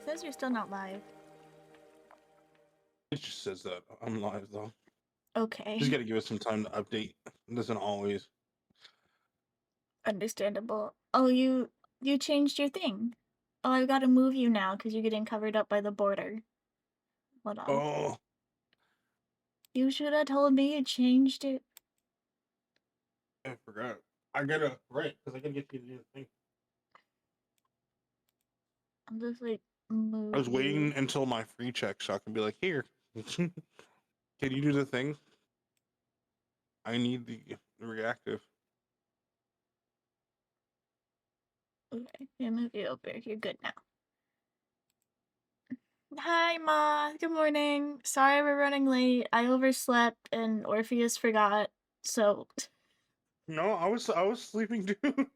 says you're still not live. It just says that I'm live though. Okay. Just gotta give us some time to update. It doesn't always. Understandable. Oh, you changed your thing. Oh, I've got to move you now because you're getting covered up by the border. Hold on. Oh, You should have told me you changed it. I forgot. I gotta because I gotta get you to do the thing. I'm just like move I was waiting you. until my free check so I can be like, here. Can you do the thing? I need the reactive. Okay, yeah, move you over. You're good now. Hi, Ma. Good morning. Sorry we're running late. I overslept and Orpheus forgot. So, No, I was sleeping too.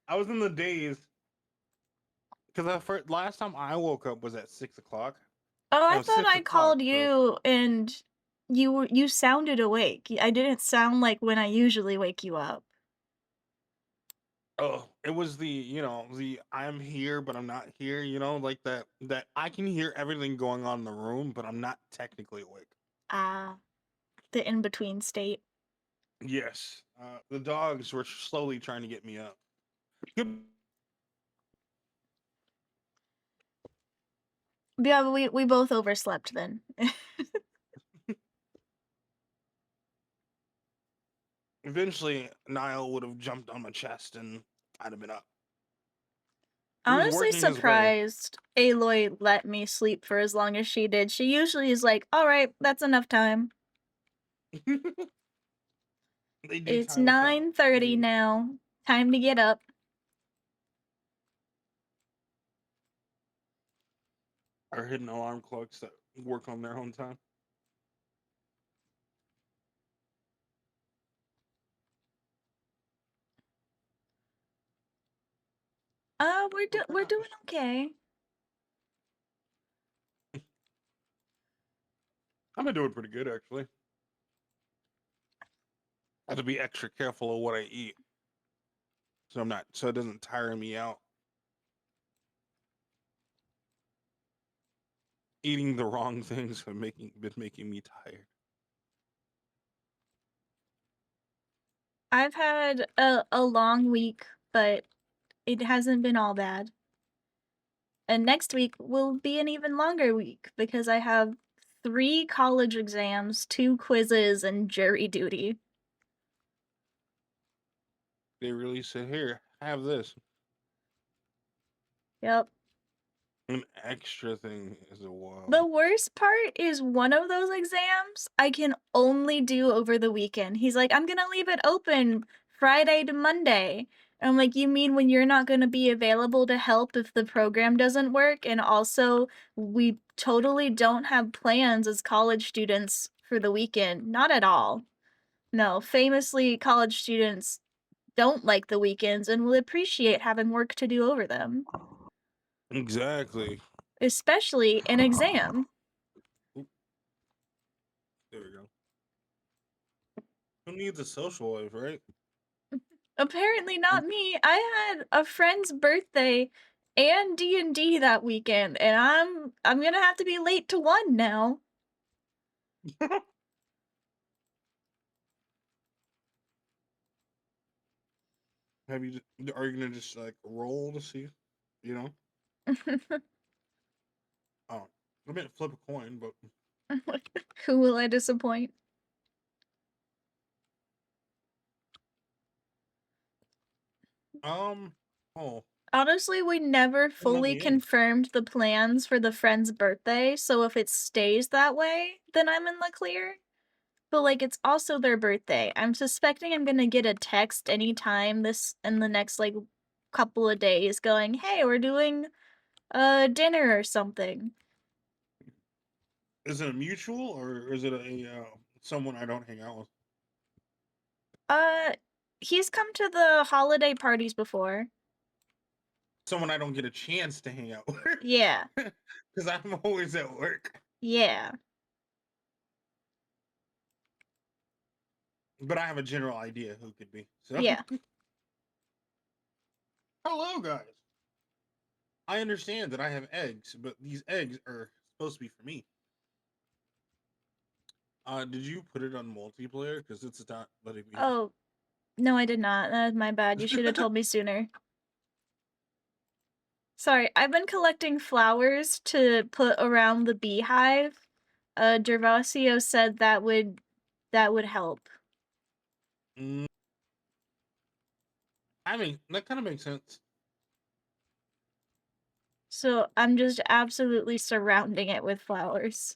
I was in the daze because last time I woke up was at 6 o'clock. oh, I No, thought six I o'clock. called So you and you sounded awake. I didn't sound like when I usually wake you up. oh, it was the I'm here but I'm not here. Like that I can hear everything going on in the room, but I'm not technically awake. Ah, the in-between state. Yes, the dogs were slowly trying to get me up. Good. Yeah, but we both overslept then. Eventually, Niall would have jumped on my chest and I'd have been up. He was Honestly working his way. surprised Aloy let me sleep for as long as she did. She usually is like, all right, that's enough time. They do It's time us out. 9:30 now. Time to get up. Our hidden alarm clocks that work on their own time. We're doing okay. I've been doing pretty good actually. I have to be extra careful of what I eat, so it doesn't tire me out. Eating the wrong things have been making me tired. I've had a long week, but it hasn't been all bad. And next week will be an even longer week because I have 3 college exams, 2 quizzes, and jury duty. They really said, "Here, have this." Yep. An extra thing is a while. The worst part is one of those exams I can only do over the weekend. He's like, I'm gonna leave it open Friday to Monday. And I'm like, you mean when you're not gonna be available to help if the program doesn't work? And also, we totally don't have plans as college students for the weekend. Not at all. No, famously, college students don't like the weekends and will appreciate having work to do over them, Exactly. especially an exam. Oop, there we go. Who needs a social life, right? Apparently not me. I had a friend's birthday and D&D that weekend, and I'm gonna have to be late to one now. Are you gonna just like roll to see? You know? Oh, I meant flip a coin, but Who will I disappoint? oh, Honestly, we never let fully me in. confirmed the plans for the friend's birthday, so if it stays that way, then I'm in the clear. But like it's also their birthday. I'm suspecting I'm gonna get a text anytime this in the next like couple of days going, "Hey, we're doing dinner or something." Is it a mutual or is it a someone I don't hang out with? Uh, he's come to the holiday parties before. Someone I don't get a chance to hang out with Yeah. because I'm always at work. Yeah. But I have a general idea who could be. So, Yeah. hello, guys. I understand that I have eggs, but these eggs are supposed to be for me. Did you put it on multiplayer? Because it's not letting me. Oh, no, I did not. That was my bad. You should have told me sooner. Sorry, I've been collecting flowers to put around the beehive. Gervasio said that would help. Mm, I mean, that kind of makes sense. So I'm just absolutely surrounding it with flowers.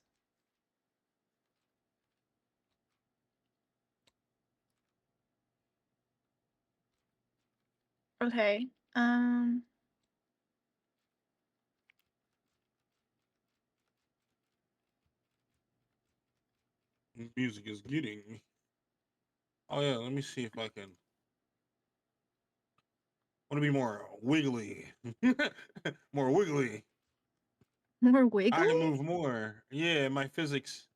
Okay. Um, Music is getting me. Oh yeah, let me see if I can. Want to be more wiggly, more wiggly. more I wiggly? can move more. Yeah, my physics.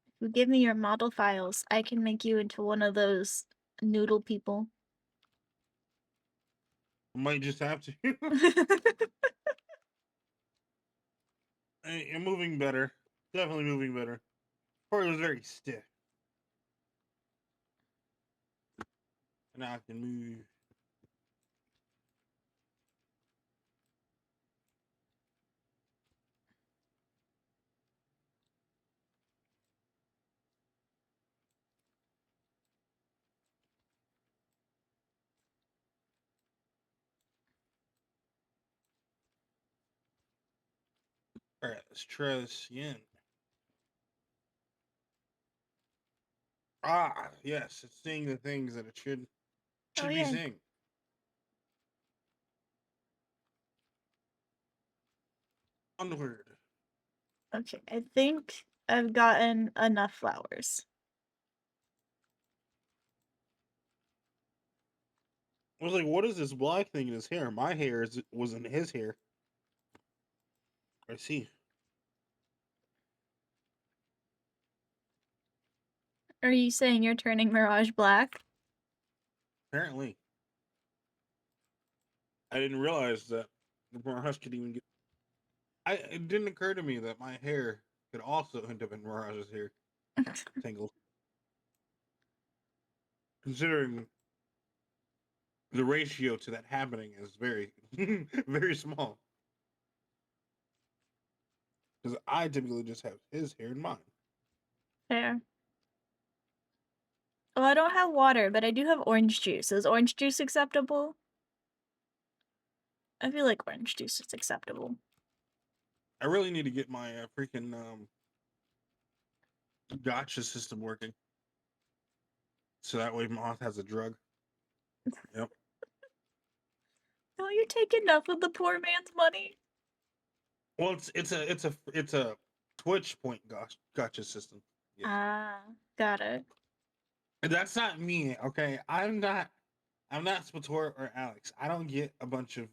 If you give me your model files, I can make you into one of those noodle people. Might just have to. Hey, I'm moving better. Definitely moving better. Before it was very stiff. And now I can move. All right, let's try this again. Ah, yes, it's seeing the things that it should Oh, be yeah. seeing. Onward. Okay, I think I've gotten enough flowers. I was like, what is this black thing in his hair? My hair was in his hair. I see. Are you saying you're turning Mirage black? Apparently. I didn't realize that the Mirage could even get. It didn't occur to me that my hair could also end up in Mirage's hair tangled. Considering the ratio to that happening is very, very small. Because I typically just have his hair in mine. Fair. Well, I don't have water, but I do have orange juice. Is orange juice acceptable? I feel like orange juice is acceptable. I really need to get my freaking gotcha system working. So that way Moth has a drug. Yep. No, you take enough of the poor man's money. Well, it's a Twitch point gotcha system. Yes. Ah, got it. And that's not me, okay? I'm not Spator or Alex. I don't get a bunch of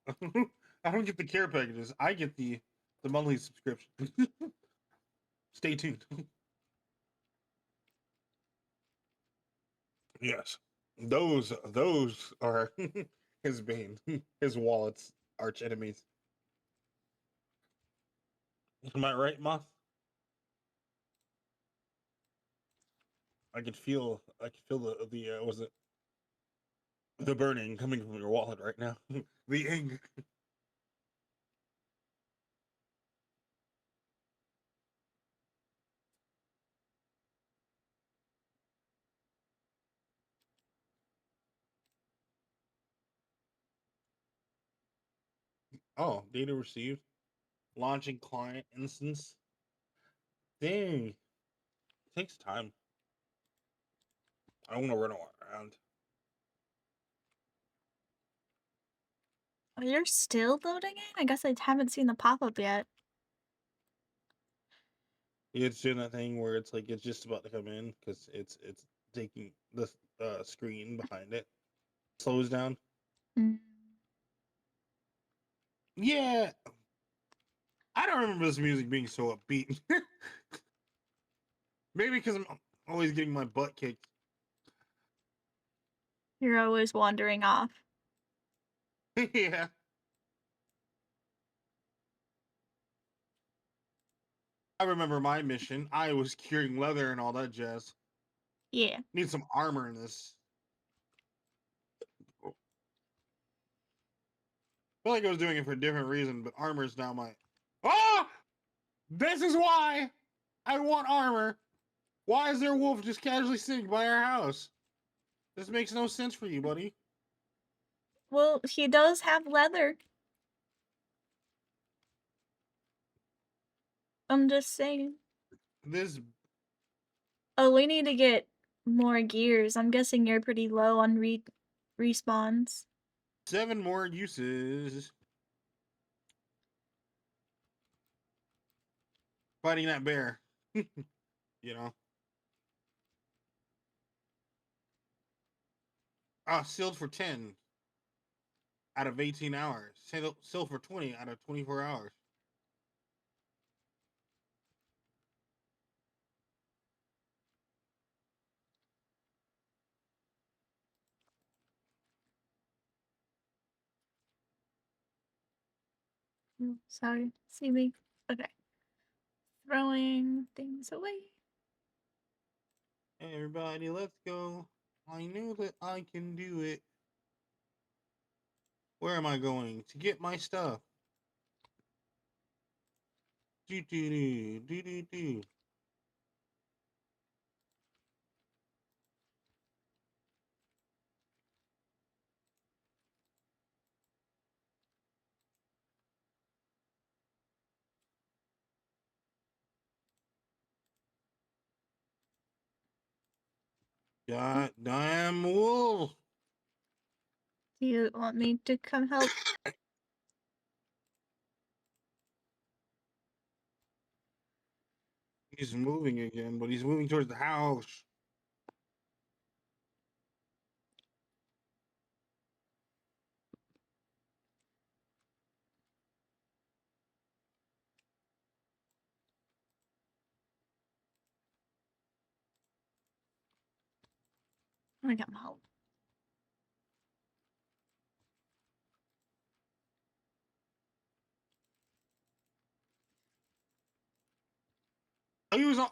I don't get the care packages. I get the monthly subscription. Stay tuned. Yes. Those are his bane. His wallet's arch enemies. Am I right, Moth? I could feel the was it the burning coming from your wallet right now. The anger. Oh, data received. Launching client instance. Dang. It takes time. I don't want to run around. Oh, you're still loading it? I guess I haven't seen the pop-up yet. It's doing that thing where it's like it's just about to come in because it's taking the screen behind it slows down. Mm. Yeah, I don't remember this music being so upbeat. Maybe because I'm always getting my butt kicked. You're always wandering off. Yeah. I remember my mission. I was curing leather and all that jazz. Yeah. Need some armor in this. I feel like I was doing it for a different reason, but armor is now my. Ah! This is why I want armor. Why is there a wolf just casually sitting by our house? This makes no sense for you, buddy. Well, he does have leather. I'm just saying. This Oh, we need to get more gears. I'm guessing you're pretty low on respawns. 7 more uses. Fighting that bear. you know. Sealed for 10 out of 18 hours. Sealed for 20 out of 24 hours. Oh, sorry. See me? Okay. Throwing things away. Everybody, let's go. I knew that I can do it. Where am I going? To get my stuff. Do do do do do do. Oh, God damn wolf. do you want me to come help? He's moving again, but he's moving towards the house. I come help.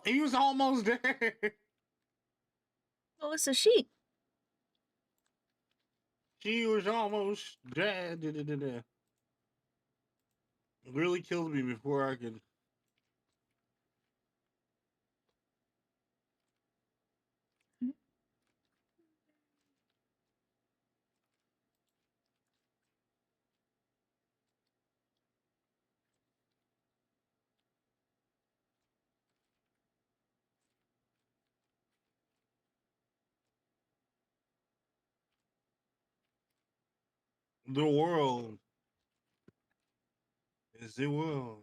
He was almost there. Oh, it's a sheep. She was almost dead. Really killed me before I could. The world is the world.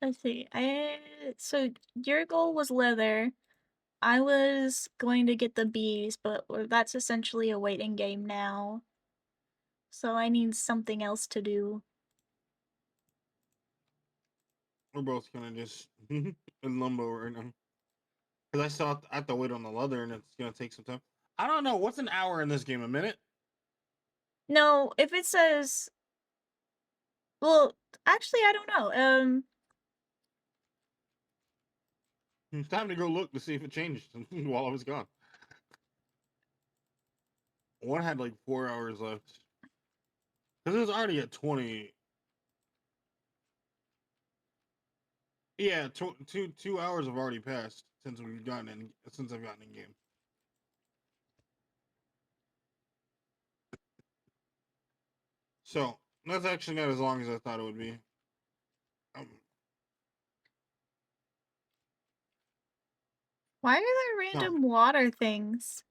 Let's see. So your goal was leather. I was going to get the bees, but that's essentially a waiting game now. So I need something else to do. We're both gonna just in limbo right now. Because I still have to wait on the leather, and it's gonna take some time. I don't know. What's an hour in this game? A minute? No, if it says, well, actually, I don't know. It's time to go look to see if it changed while I was gone. One had like 4 hours left. Because it was already at 20. Yeah, 2 hours have already passed since I've gotten in game. So that's actually not as long as I thought it would be. Um, Why are there no. random water things?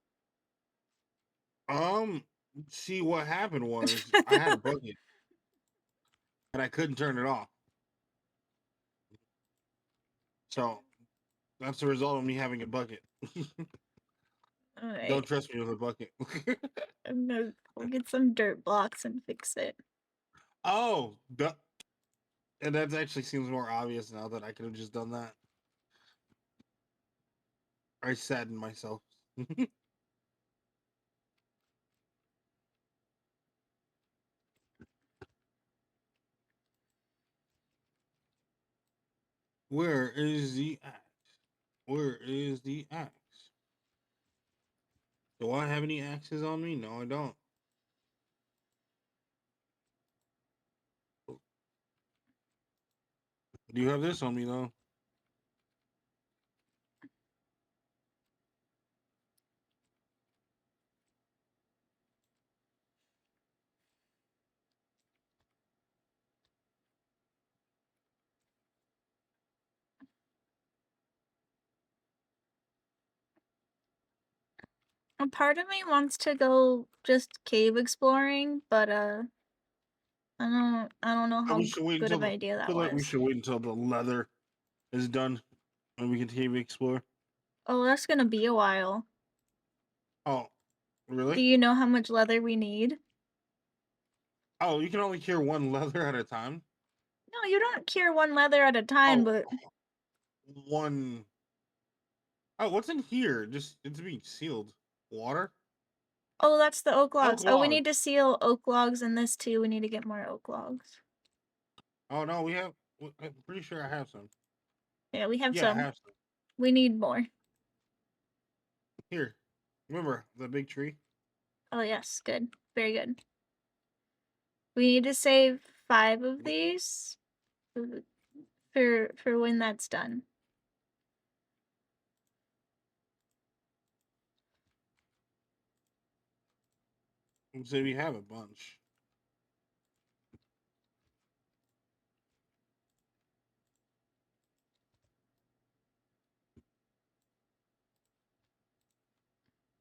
See what happened was I had a bucket. and I couldn't turn it off. So that's the result of me having a bucket. All Don't right. trust me with a bucket. I'm gonna go get some dirt blocks and fix it. Oh, and that actually seems more obvious now that I could have just done that. I saddened myself. Where is the axe? Where is the axe? Do I have any axes on me? No, I don't. Do you have this on me though? A part of me wants to go just cave exploring, but I don't know We how should wait good until of an idea I that feel like we was. should wait until the leather is done and we can TV explore. Oh, that's gonna be a while. Oh, Do really? you know how much leather we need? Oh, you can only cure one leather at a time. No, you don't cure one leather at a time, Oh, but one. Oh, what's in here? Just it's being sealed. Water. oh, that's the oak Oak logs. Oh, we log. need to seal oak logs in this too. We need to get more oak logs. Oh no, we have. I'm pretty sure I have some. Yeah, we have Yeah, I some. have some. We need more. Here. Remember the big tree? Oh, yes, good. Very good. We need to save 5 of these for when that's done. So we have a bunch.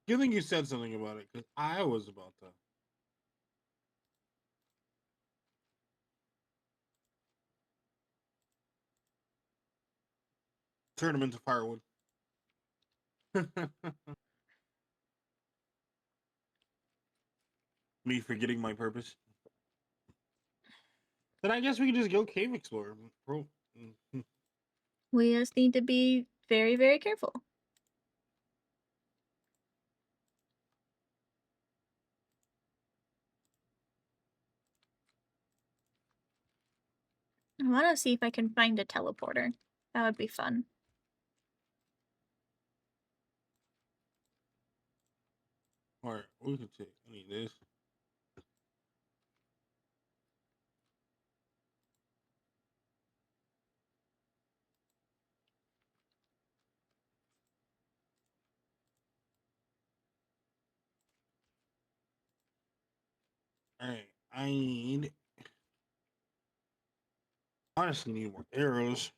Good thing you said something about it because I was about to turn them into firewood. Me forgetting my purpose. Then I guess we can just go cave explore. We just need to be very, very careful. I want to see if I can find a teleporter. That would be fun. All right, we can take. I need this. All right, I need. Honestly, need more arrows.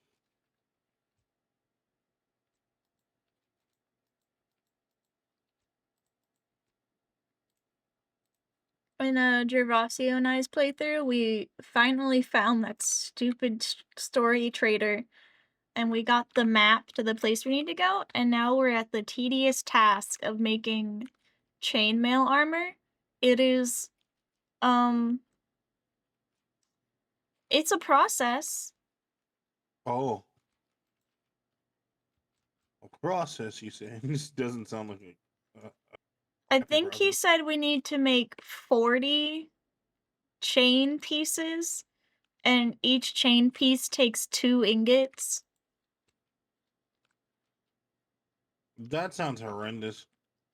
In Gervasio and I's playthrough, we finally found that stupid story trader, and we got the map to the place we need to go, and now we're at the tedious task of making chainmail armor. It is, um, it's a process. Oh, a process. You say this doesn't sound like a I happy think he process. said we need to make 40 chain pieces, and each chain piece takes 2 ingots. That sounds horrendous.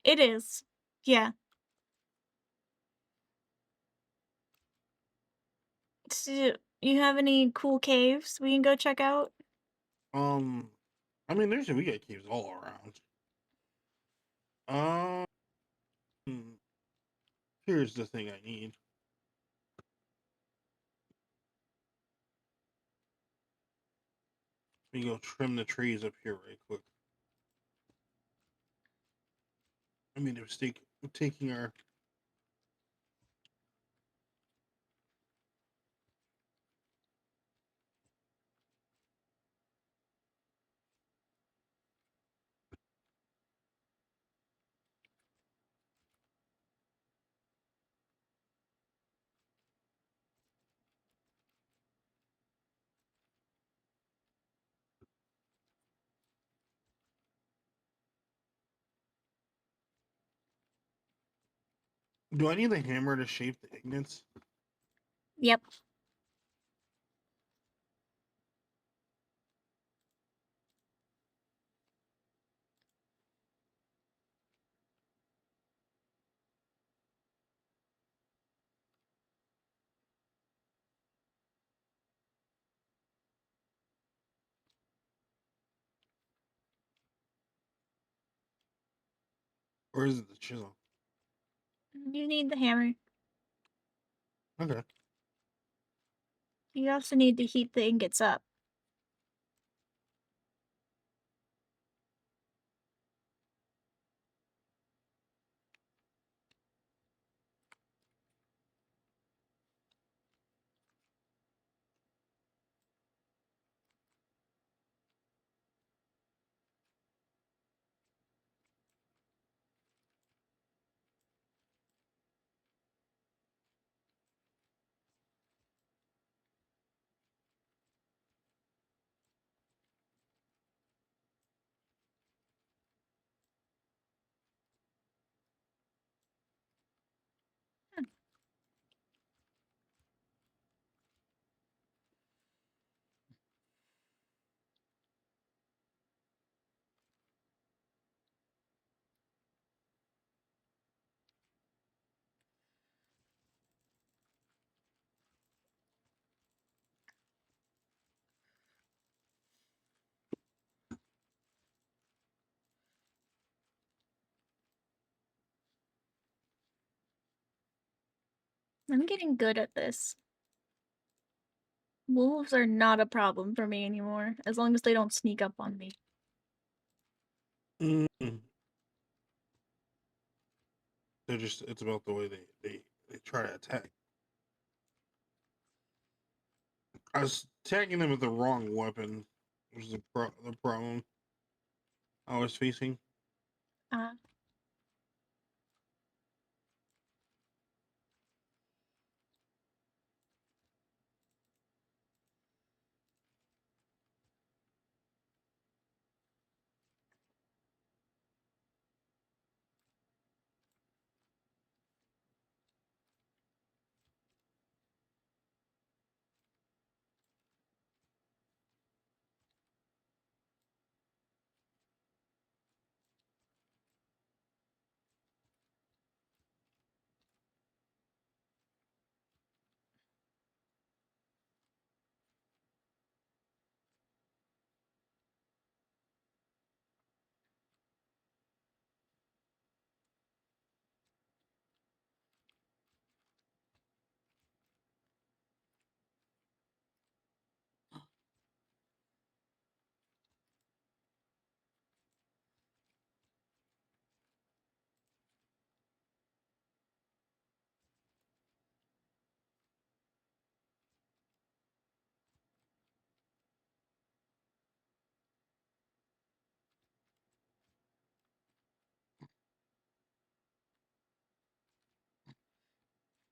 It is. Yeah. So, you have any cool caves we can go check out? Um, I mean, we got caves all around. Um, here's the thing I need. We go trim the trees up here right quick. I made a mistake taking our. Do I need the hammer to shape the ingots? Yep. Or is it the chisel? You need the hammer. Okay. You also need to heat the ingots up. I'm getting good at this. Wolves are not a problem for me anymore, as long as they don't sneak up on me. Mm. They're just, it's about the way they try to attack. I was attacking them with the wrong weapon, which is the problem I was facing. Uh,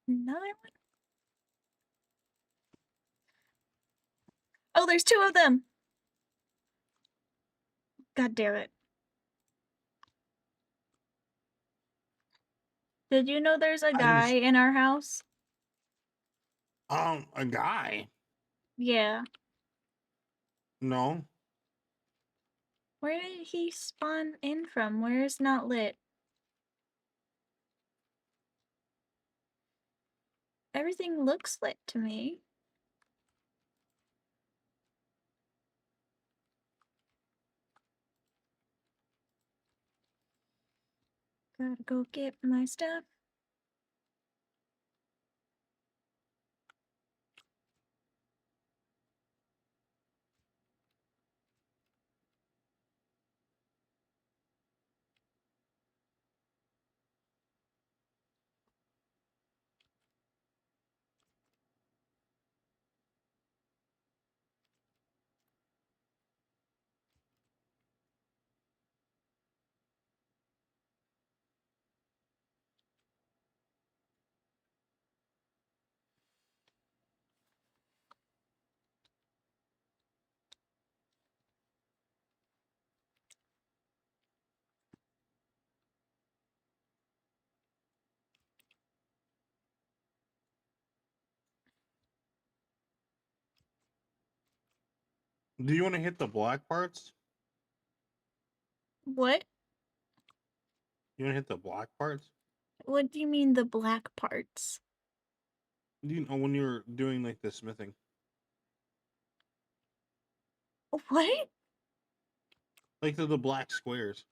Another one? Oh, there's two of them! God damn it. Did you know there's a I guy just, in our house? a guy. Yeah. No. Where did he spawn in from? Where is not lit? Everything looks lit to me. Gotta go get my stuff. Do you want to hit the black parts? What? You want to hit the black parts? What do you mean the black parts? Do you know when you're doing like the smithing? What? Like the black squares.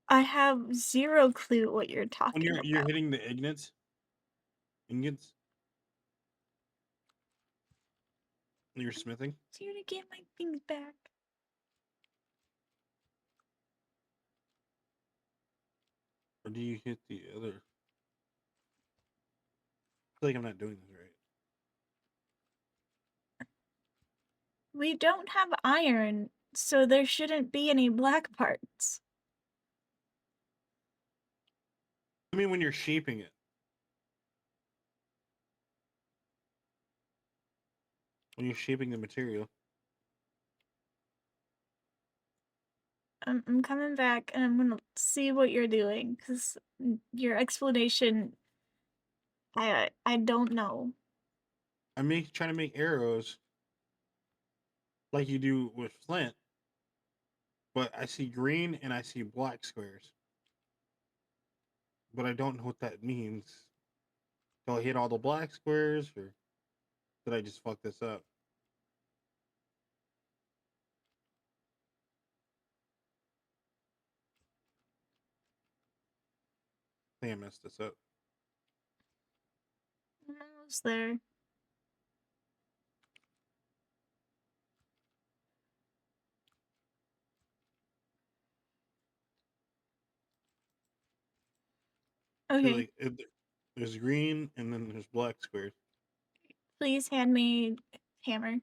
I have zero clue what you're When talking you're about. hitting the ingots, when you're smithing, I need to get my things back. or do you hit the other? I feel like I'm not doing this right. We don't have iron, so there shouldn't be any black parts. I mean, when you're shaping it, when you're shaping the material. I'm coming back and I'm gonna see what you're doing because your explanation, I don't know. Trying to make arrows like you do with flint, but I see green and I see black squares, but I don't know what that means. Do I hit all the black squares, or did I just fuck this up? I think I messed this up. I'm almost there. See, Okay, like there's green and then there's black squares. please hand me hammer.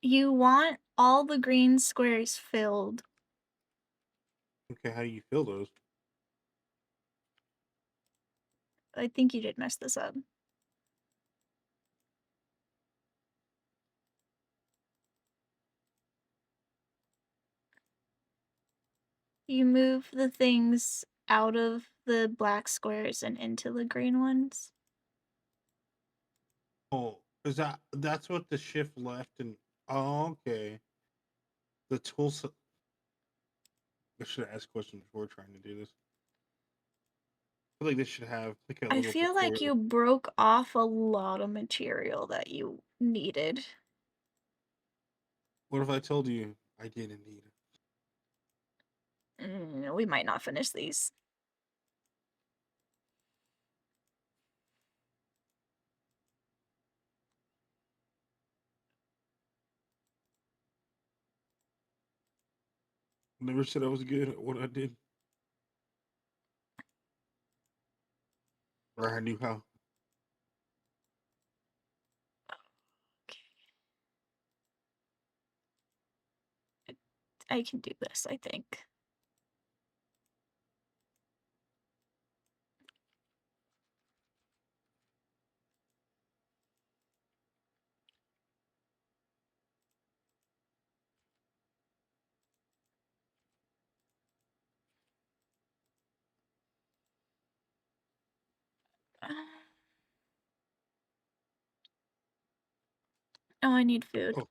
You want all the green squares filled. Okay, how do you fill those? I think you did mess this up. You move the things out of the black squares and into the green ones. Oh, is that's what the shift left and oh okay. The tools. I should have asked questions before trying to do this. I feel like this should have like a I little feel like tutorial. you broke off a lot of material that you needed. What if I told you I did indeed? We might not finish these. Never said I was good at what I did, or I knew how. I can do this, I think. Oh, I need food. Oh,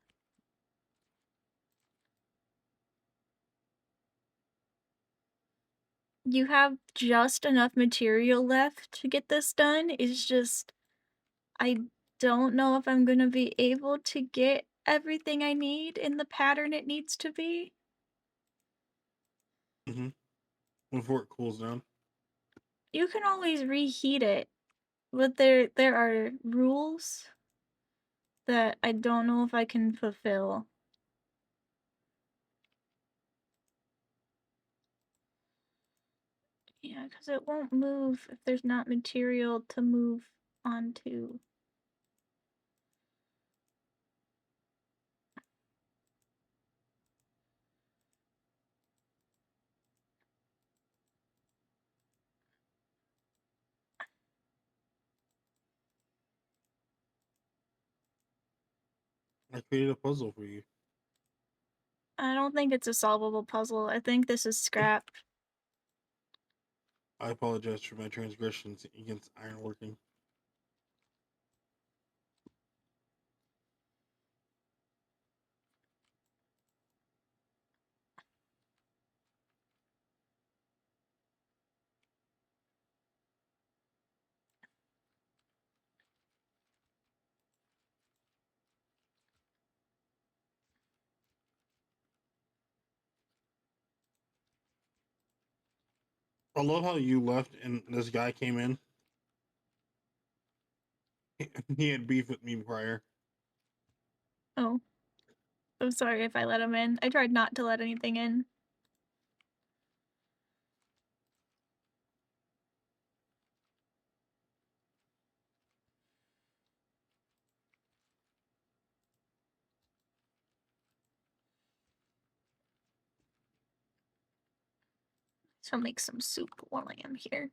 You have just enough material left to get this done. It's just, I don't know if I'm gonna be able to get everything I need in the pattern it needs to be. mm-hmm. Before it cools down. You can always reheat it, but there are rules that I don't know if I can fulfill. Yeah, because it won't move if there's not material to move onto. I created a puzzle for you. I don't think it's a solvable puzzle. I think this is scrap. I apologize for my transgressions against ironworking. I love how you left and this guy came in. He had beef with me prior. Oh, I'm sorry if I let him in. I tried not to let anything in. So I'll make some soup while I am here.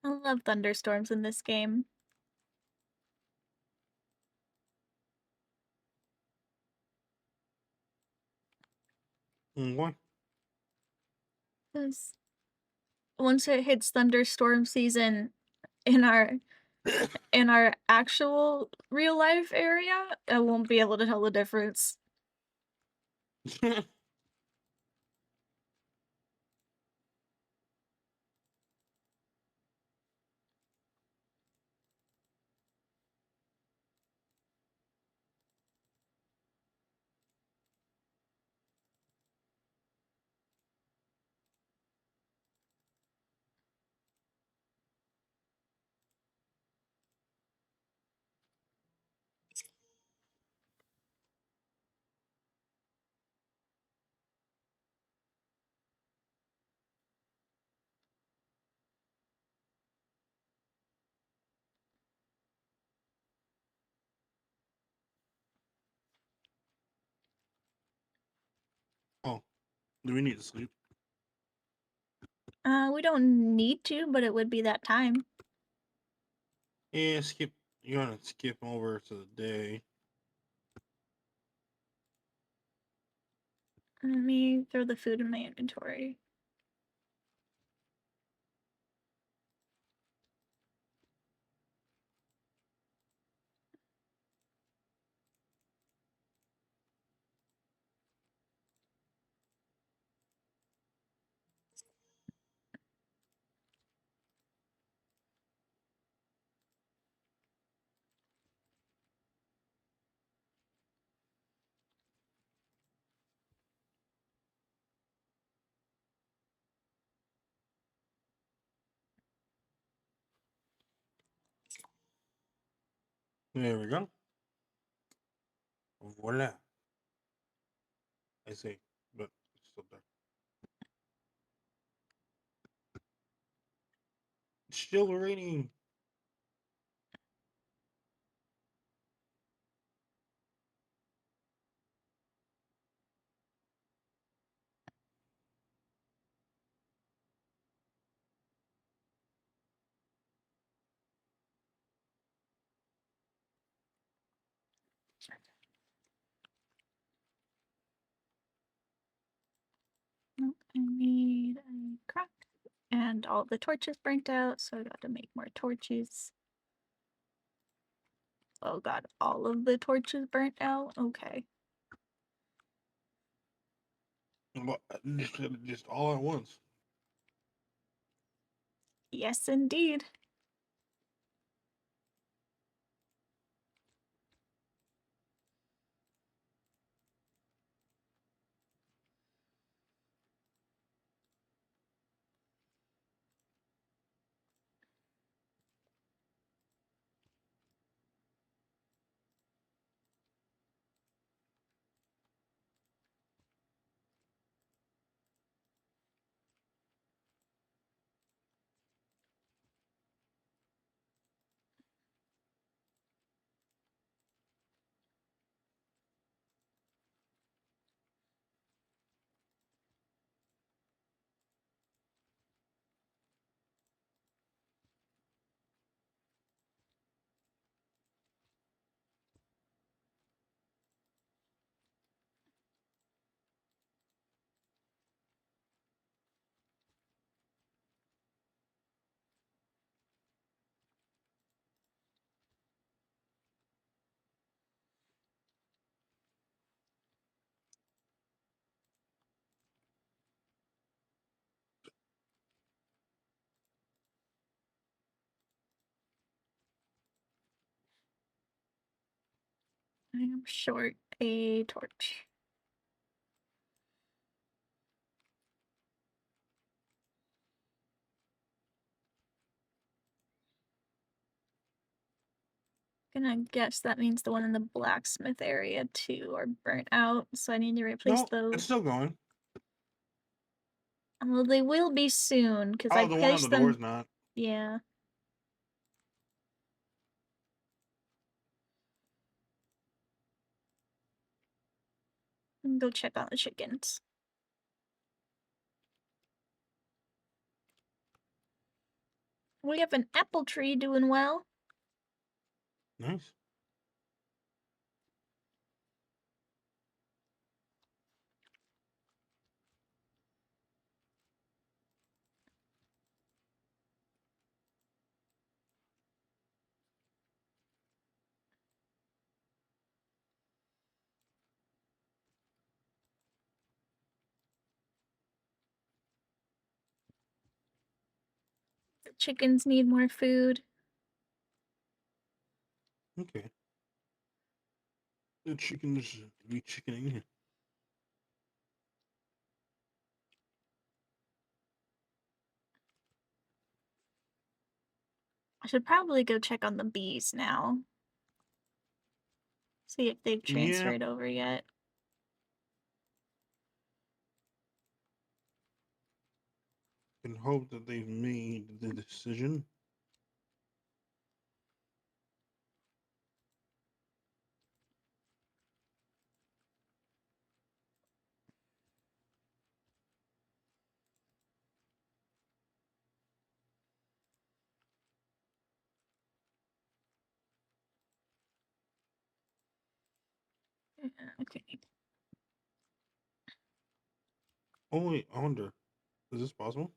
I love thunderstorms in this game. What? 'Cause once it hits thunderstorm season in our actual real life area, I won't be able to tell the difference. Oh, do we need to sleep? We don't need to, but it would be that time. Yeah, skip. You want to skip over to the day? Let me throw the food in my inventory. There we go. Voila. I say, but it's still dark. It's still raining. And all the torches burnt out, so I got to make more torches. Oh god, all of the torches burnt out? Okay. Well, just all at once. Yes, indeed. I am short a torch. Gonna guess that means the one in the blacksmith area too are burnt out, so I need to replace No, it's those. still going. Well, they will be soon, because I Oh, the one on the placed door is them. not. Yeah. Go check on the chickens. We have an apple tree doing well. Nice. The chickens need more food. Okay. The chickens be chickening. I should probably go check on the bees now. See if they've Yeah. transferred over yet. Can hope that they've made the decision. Okay. Oh wait, I wonder. Is this possible?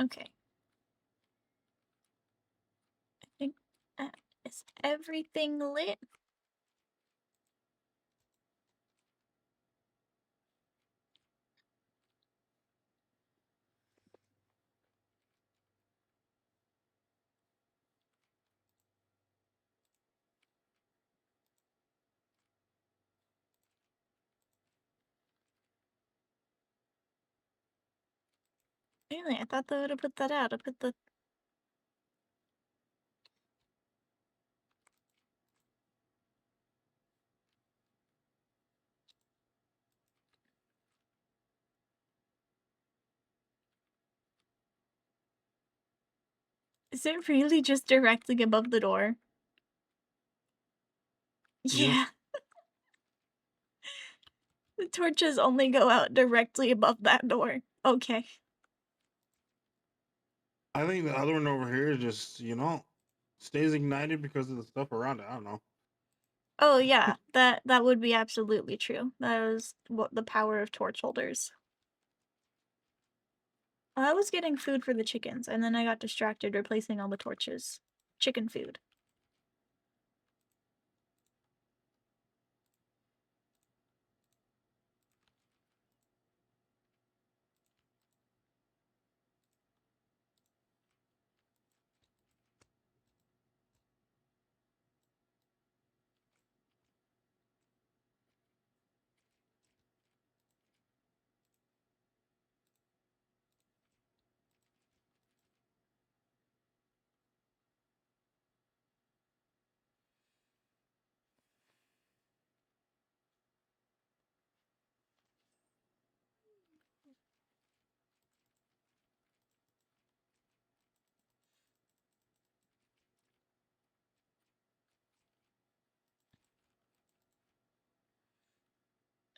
Okay. I think that is everything lit. Really, I thought they would have put that out. I put the. Is it really just directly above the door? Yep. Yeah, the torches only go out directly above that door. Okay. I think the other one over here is just, stays ignited because of the stuff around it. I don't know. Oh, yeah, that would be absolutely true. That was what the power of torch holders. I was getting food for the chickens, and then I got distracted replacing all the torches. Chicken food.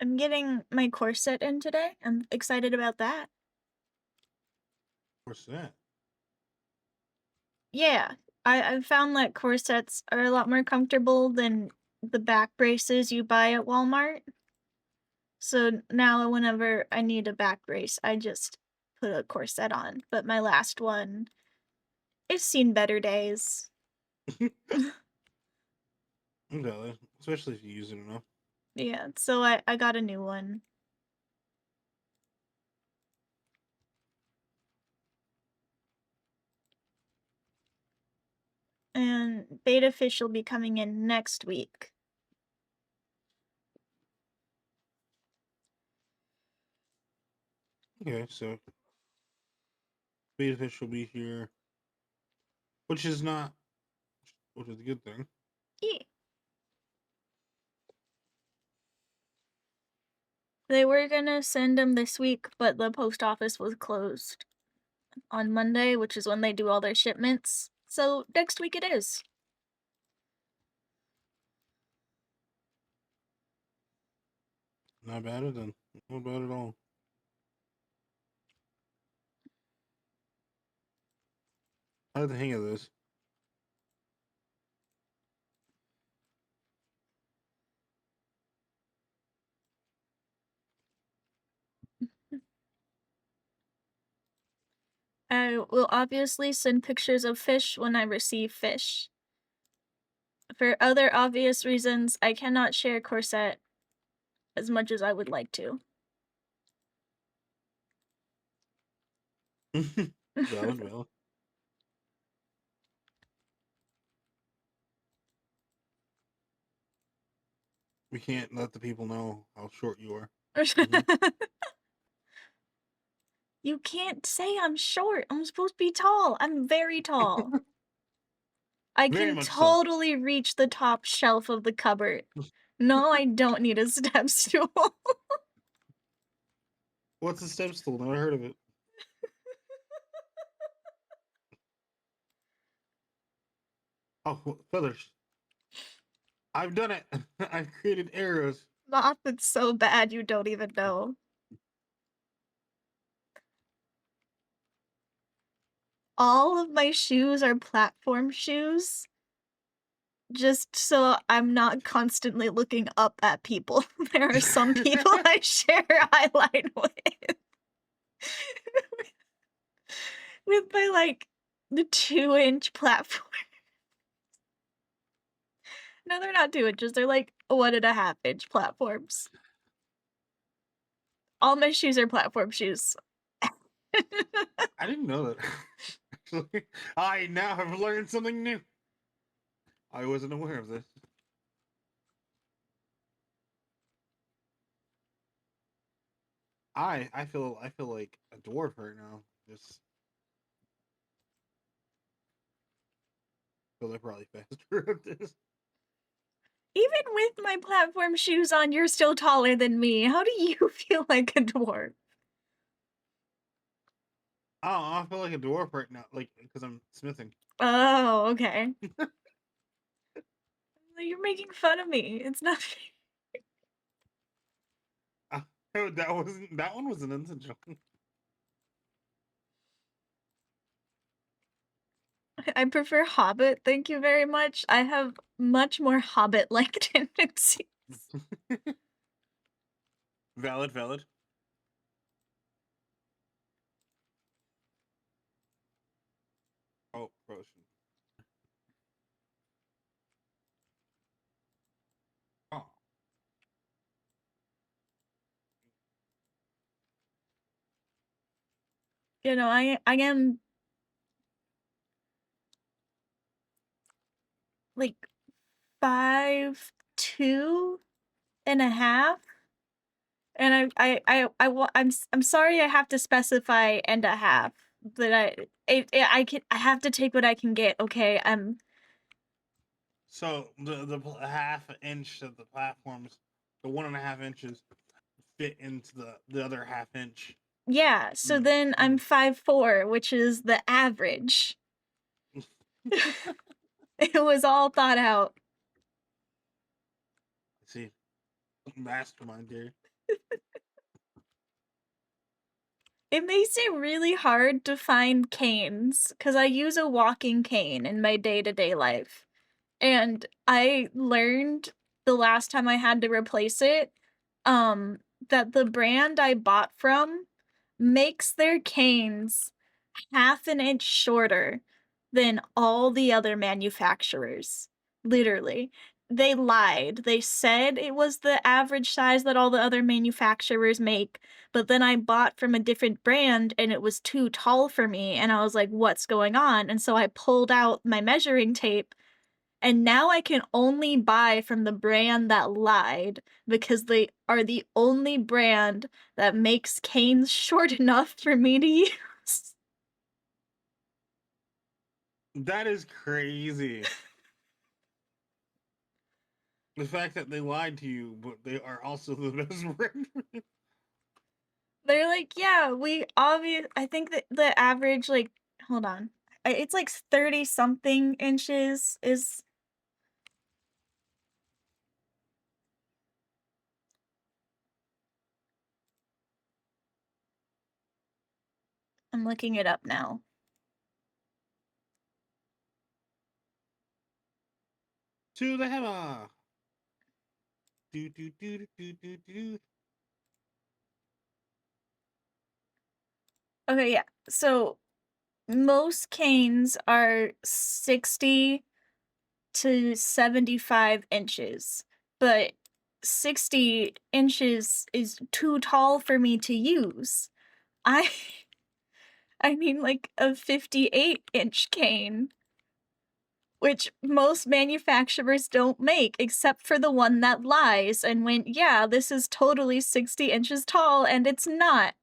I'm getting my corset in today. I'm excited about that. What's that? Yeah, I've found that corsets are a lot more comfortable than the back braces you buy at Walmart. So now whenever I need a back brace, I just put a corset on. But my last one, it's seen better days. Okay, especially if you use it enough. Yeah, so I got a new one. And beta fish will be coming in next week. Okay, so beta fish will be here, which is not, which is a good thing. Yeah. They were gonna send them this week, but the post office was closed on Monday, which is when they do all their shipments. So next week it is. Not bad at all. Not bad at all. I had the hang of this. I will obviously send pictures of fish when I receive fish. For other obvious reasons, I cannot share corset as much as I would like to. Valid, valid. We can't let the people know how short you are. Hmm. You can't say I'm short. I'm supposed to be tall. I'm very tall. I Very can much so. totally reach the top shelf of the cupboard. No, I don't need a step stool. What's a step stool? Never heard of it. Oh, feathers. I've done it. I've created arrows. Moth, it's so bad you don't even know. All of my shoes are platform shoes, just so I'm not constantly looking up at people. There are some people I share highlight with. With my, like, the 2-inch platform. No, they're not 2 inches, they're, like, 1.5-inch platforms. All my shoes are platform shoes. I didn't know that. Actually, I now have learned something new. I wasn't aware of this. I feel like a dwarf right now. Just feel like probably faster at this. Even with my platform shoes on, you're still taller than me. How do you feel like a dwarf? I feel like a dwarf right now, like because I'm smithing. Oh, okay. You're making fun of me. It's not. Uh, that one was an intentional. I prefer Hobbit, thank you very much. I have much more Hobbit-like tendencies. Valid, valid. Oh, potion. Oh, You know, I am like 5'2.5", and I'm sorry I have to specify and a half, but I have to take what I can get. Okay, so half inch of the platforms, the 1.5 inches fit into the other half inch. yeah. So Mm, then I'm mm. 5'4", which is the average. It was all thought out. See, mastermind there. It makes it really hard to find canes because I use a walking cane in my day-to-day life. And I learned the last time I had to replace it, um, that the brand I bought from makes their canes half an inch shorter than all the other manufacturers. Literally. They lied. They said it was the average size that all the other manufacturers make, but then I bought from a different brand and it was too tall for me, and I was like, "What's going on?" And so I pulled out my measuring tape, and now I can only buy from the brand that lied because they are the only brand that makes canes short enough for me to use. That is crazy. The fact that they lied to you, but they are also the best brand. They're like, "Yeah, we obvious I think that the average, like, hold on. It's like 30 something inches is I'm looking it up now. To the hammer. Do do do do do do. Okay, yeah. So most canes are 60 to 75 inches, but 60 inches is too tall for me to use. I I mean like a 58-inch cane, which most manufacturers don't make except for the one that lies and went, "Yeah, this is totally 60 inches tall," and it's not.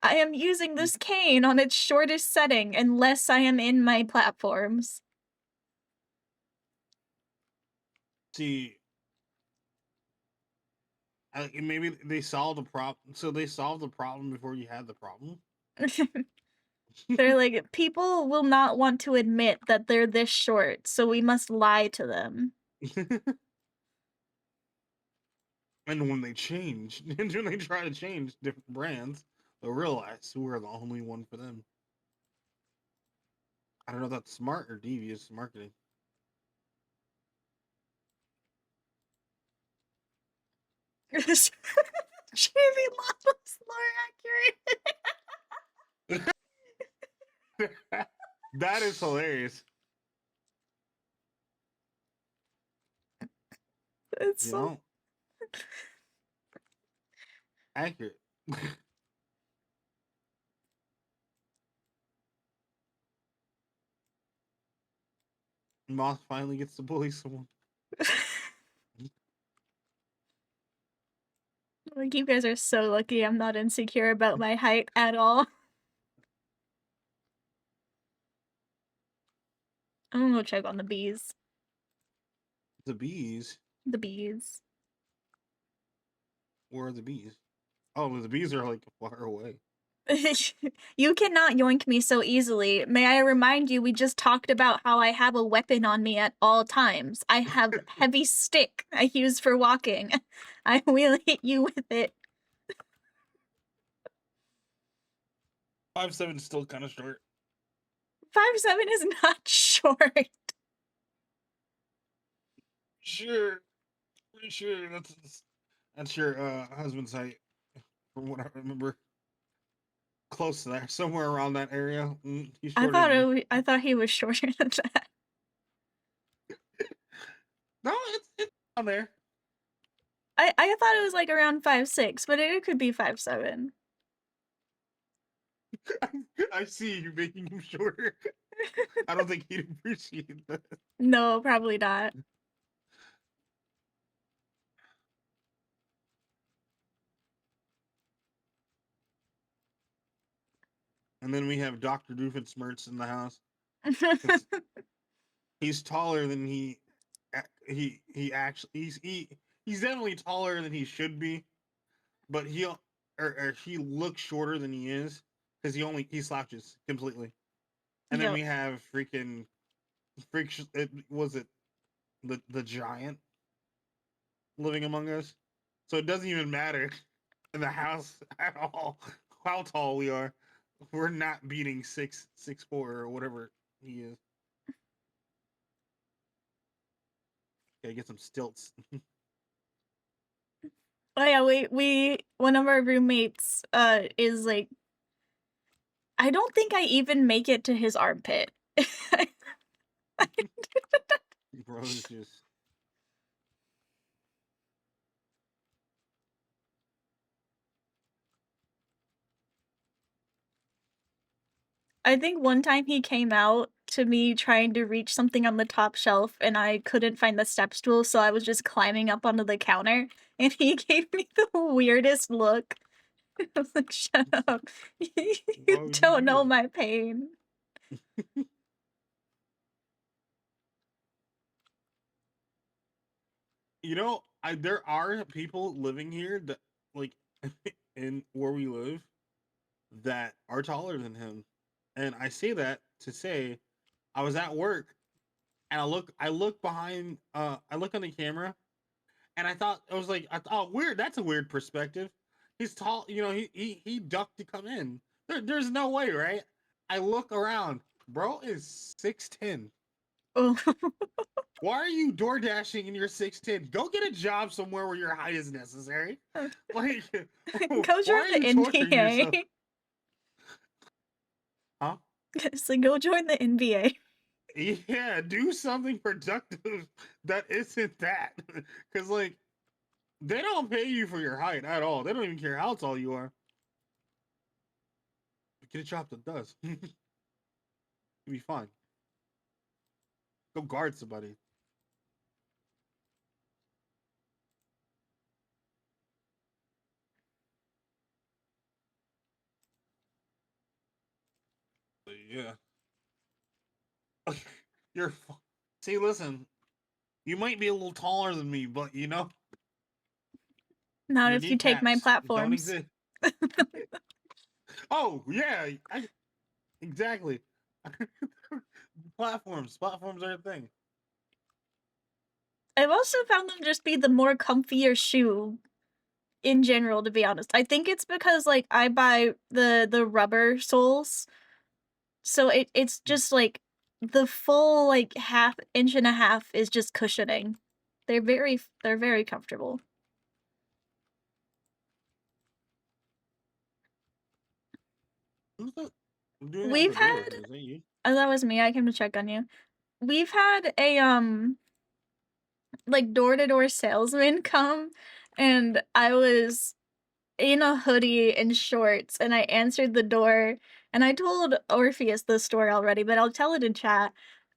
I am using this cane on its shortest setting unless I am in my platforms. See, maybe they solved the problem. So they solved the problem before you had the problem. They're like, "People will not want to admit that they're this short, so we must lie to them." And when they change, and when they try to change different brands, they'll realize we're the only one for them. I don't know if that's smart or devious marketing. Jamie Lawless more accurate. That is hilarious. It's You so know, accurate. Moth finally gets to bully someone. like, you guys are so lucky I'm not insecure about my height at all. I'm gonna go check on the bees. The bees. The bees. Where are the bees? Oh, the bees are like far away. You cannot yoink me so easily. May I remind you, we just talked about how I have a weapon on me at all times. I have heavy stick I use for walking. I will hit you with it. 5'7" is still kind of short. 5'7" is not short. Sure, pretty sure that's your husband's height, from what I remember. Close to there, somewhere around that area. He's shorter than you. I thought he was shorter than that. No, it's on there. I thought it was like around 5'6", but it could be 5'7". I see you making him shorter. I don't think he'd appreciate that. No, probably not. And then we have Dr. Doofenshmirtz in the house. He's taller than he actually he's definitely taller than he should be, but or he looks shorter than he is because he slouches completely. And then Yep. we have was it the giant living among us, so it doesn't even matter in the house at all how tall we are. We're not beating 6'4" or whatever he is. Gotta get some stilts. Oh yeah, we one of our roommates is like, I don't think I even make it to his armpit. Bro is just I think one time he came out to me trying to reach something on the top shelf and I couldn't find the step stool, so I was just climbing up onto the counter and he gave me the weirdest look. I was like, "Shut up. You what would you don't know do? my pain." You know, there are people living here that like in where we live that are taller than him. And I say that to say I was at work and I look behind I look on the camera and I thought I was like I thought oh, weird, that's a weird perspective. He's tall, you know, he ducked to come in. There's no way, right? I look around. Bro is 6'10". Oh. Why are you door dashing and you're 6'10"? Go get a job somewhere where your height is necessary. Like, Go why join are the you torturing yourself? NBA. Huh? So go join the NBA. Yeah, do something productive that isn't that. Because, like, they don't pay you for your height at all. They don't even care how tall you are. Get a job that does. You'll be fine. Go guard somebody. But yeah. You're. See, listen. You might be a little taller than me, but you know, Not your if you take my kneecaps don't platforms. exist. Oh yeah, exactly. Platforms are a thing. I've also found them just be the more comfier shoe in general, to be honest. I think it's because, like, I buy the rubber soles, so it's just, like, the full, like, half inch and a half is just cushioning. They're very comfortable. Who's that? I'm doing that on We've the door. had Is that you? Oh, that was me, I came to check on you. We've had a, like, door-to-door salesman come, and I was in a hoodie and shorts, and I answered the door, and I told Orpheus this story already, but I'll tell it in chat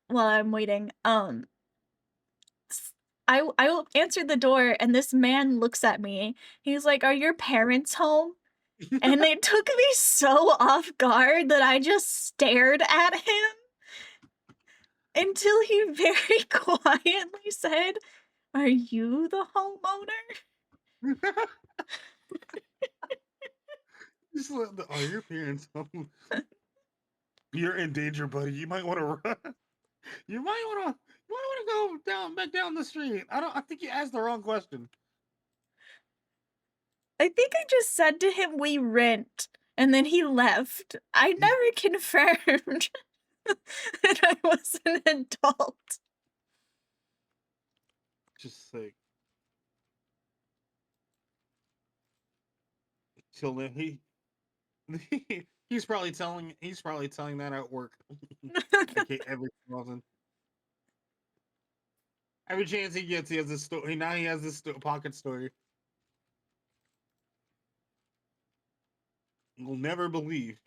while I'm waiting. S I answered the door, and this man looks at me. He's like, "Are your parents home?" And it took me so off guard that I just stared at him until he very quietly said, "Are you the homeowner?" just oh, your parents. You're in danger, buddy. You might want to run. You might want to. You might want to go back down the street. I don't. I think you asked the wrong question. I think I just said to him, "We rent," and then he left. I never confirmed that I was an adult. Just like till then, he's probably telling that at work. Okay, every so often. Every chance he gets, he has this story. Now he has this pocket story. You'll never believe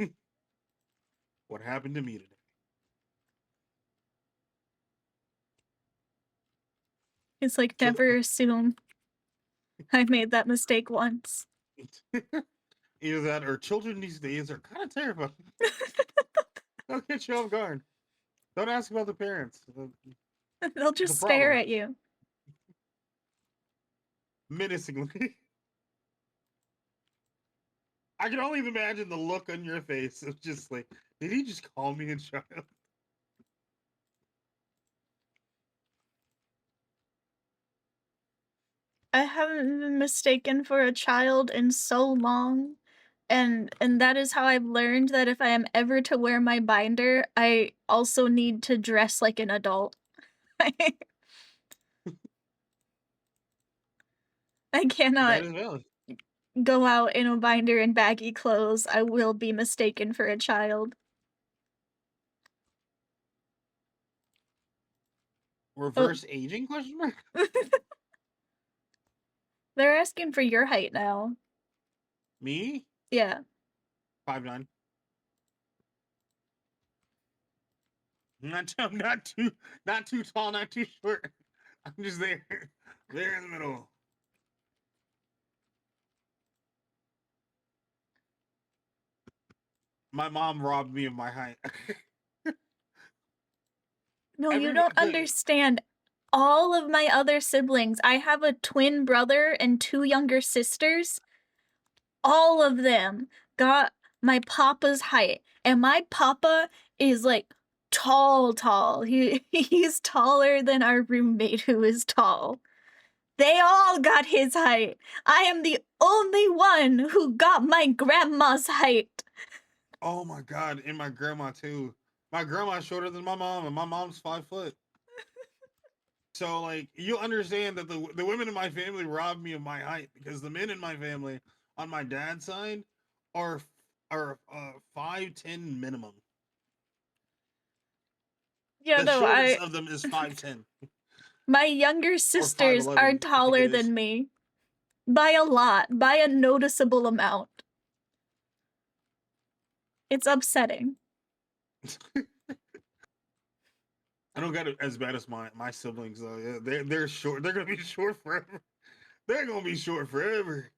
what happened to me today. It's like, never assume I made that mistake once. Either that or children these days are kind of terrifying. They'll get you off guard. Don't ask about the parents. They'll The just stare problem. at you. Menacingly. I can only imagine the look on your face of just like, did he just call me a child? I haven't been mistaken for a child in so long, and that is how I've learned that if I am ever to wear my binder, I also need to dress like an adult. I cannot That is valid. go out in a binder and baggy clothes. I will be mistaken for a child. Oh, Reverse aging question mark? they're asking for your height now. Me? Yeah. 5'9". Not too tall, not too short. I'm just there. There in the middle. My mom robbed me of my height. No, you Everyone, don't understand. All of my other siblings, I have a twin brother and 2 younger sisters. All of them got my papa's height, and my papa is, like, tall. He's taller than our roommate who is tall. They all got his height. I am the only one who got my grandma's height. oh my god, and my grandma too. My grandma's shorter than my mom, and my mom's 5 foot. So like you understand that the women in my family robbed me of my height because the men in my family on my dad's side are 5'10" minimum. Yeah, The no, shortest of them is 5'10" my younger or sisters are 5'11", I think it taller is. than me. By a lot, by a noticeable amount. It's upsetting. I don't got it as bad as my siblings though. Yeah, they're short. They're gonna be short forever. They're gonna be short forever.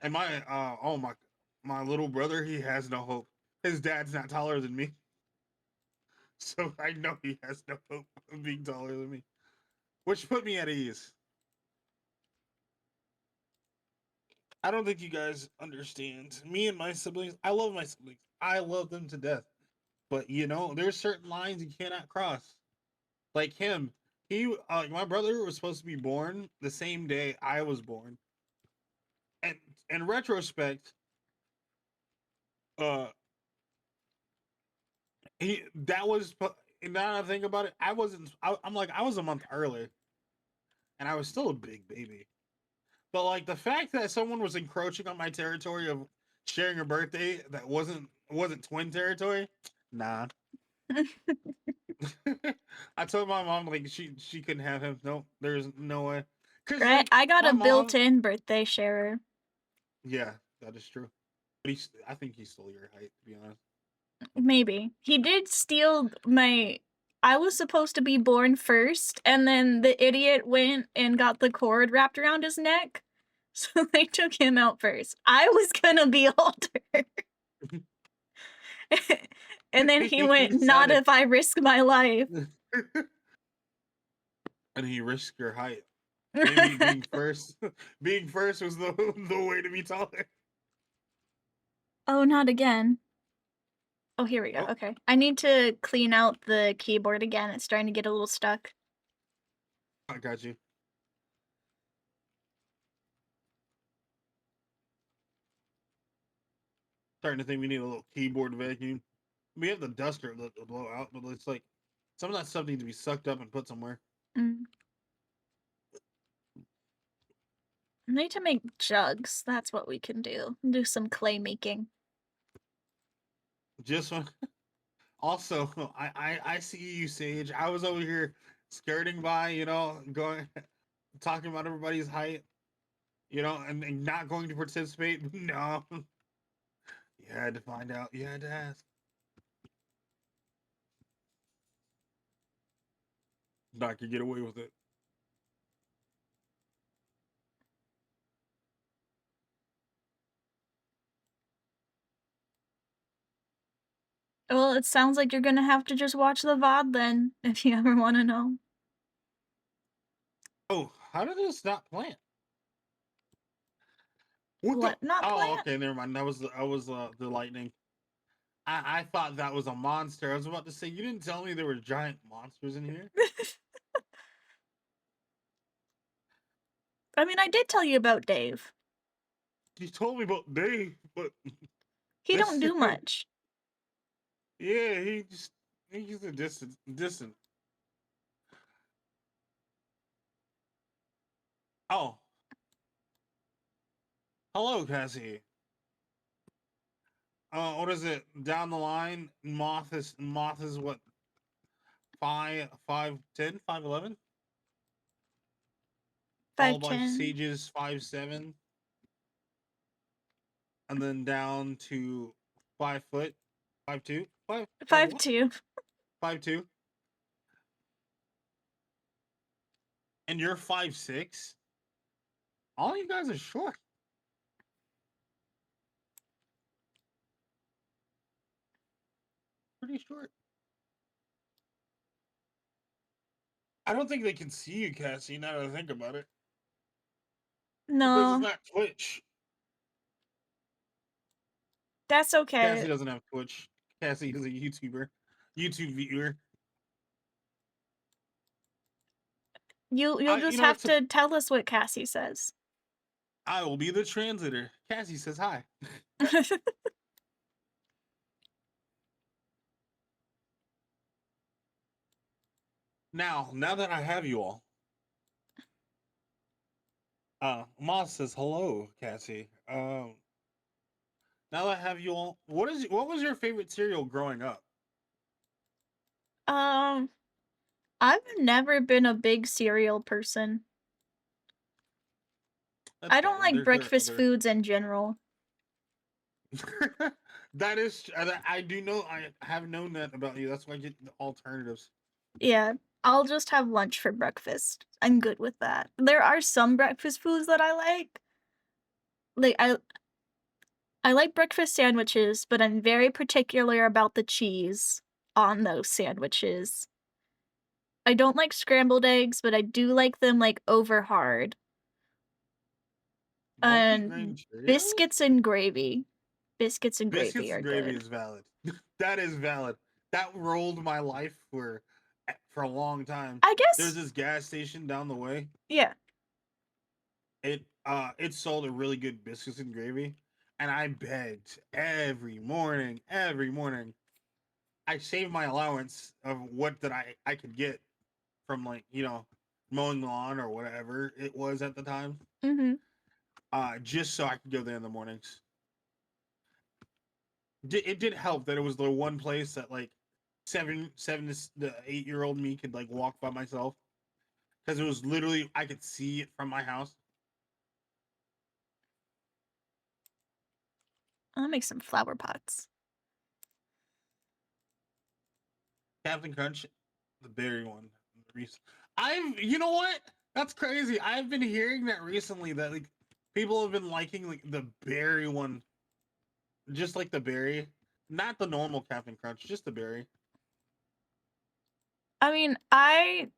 And my little brother, he has no hope. His dad's not taller than me, so I know he has no hope of being taller than me, which put me at ease. I don't think you guys understand. Me and my siblings, I love my siblings. I love them to death. But you know, there's certain lines you cannot cross. Like him, my brother was supposed to be born the same day I was born. And in retrospect, uh, he that was. Now that I think about it, I wasn't. I'm like I was a month early, and I was still a big baby. But like the fact that someone was encroaching on my territory of sharing a birthday that wasn't twin territory, nah. I told my mom like she couldn't have him. No, there's no way. Cause Right? like I got my a mom, built-in birthday sharer. yeah, that is true. But I think he stole your height to be honest. Maybe. He did steal my I was supposed to be born first, and then the idiot went and got the cord wrapped around his neck. So they took him out first. I was gonna be older. And then he He went, "Not decided, if I risk my life." and he risked your height. Maybe being first, being first was the way to be taller. Oh, not again. Oh, here we go, Oh, okay. I need to clean out the keyboard again, it's starting to get a little stuck. I got you. Starting to think we need a little keyboard vacuum. We have the duster that will blow out, but it's like some of that stuff needs to be sucked up and put somewhere. Mm. I need to make jugs, that's what we can do. Do some clay making. Just one. Also, I see you, Sage. I was over here skirting by, going talking about everybody's height, and not going to participate. No, you had to find out. You had to ask. Not could get away with it. Well, it sounds like you're gonna have to just watch the VOD then, if you ever wanna know. Oh, how did this not plant? What the? What not Oh, plant? okay, never mind. That was the lightning. I thought that was a monster. I was about to say you didn't tell me there were giant monsters in here. I mean, I did tell you about Dave. You told me about Dave, but He don't this, do much. yeah, he's a distant. Oh, hello, Cassie. What is it? Down the line, Moth is what, 5'10", 5'11", followed by 5'10", Sage's 5'7", and then down to 5 foot, 5'2", 5'1", 5'2". 5'2", and you're 5'6". All you guys are short, pretty short. I don't think they can see you, Cassie. Now that I think about it, because it's No, not Twitch. that's Cassie okay. doesn't have Twitch. Cassie is a YouTube viewer. You'll I, you just know have what? to tell us what Cassie says. I will be the translator. Cassie says hi. Now that I have you all, Moss says hello, Cassie. Now that I have you all, what was your favorite cereal growing up? Um, I've never been a big cereal person. That's I don't fair. like There are breakfast other. foods in general. That is, I do know. I have known that about you. That's why I get the alternatives. Yeah, I'll just have lunch for breakfast. I'm good with that. There are some breakfast foods that I like. Like I like breakfast sandwiches, but I'm very particular about the cheese on those sandwiches. I don't like scrambled eggs, but I do like them, like, over hard. Multi-grain And Cheerios? biscuits and gravy. Biscuits and gravy Biscuits are and gravy good. is valid. That is valid. That rolled my life for a long time. I There's guess this gas station down the way. yeah. It sold a really good biscuits and gravy, and I begged every morning, every morning. I saved my allowance of what that I could get from, like, mowing the lawn or whatever it was at the time. Mhm. Just so I could go there in the mornings. It did help that it was the one place that, like, seven to the 8-year-old me could, like, walk by myself, because it was literally I could see it from my house. I'll make some flower pots. Captain Crunch, the berry one. You know what? That's crazy. I've been hearing that recently that, like, people have been liking, like, the berry one, just like the berry, not the normal Captain Crunch, just the berry. I mean, I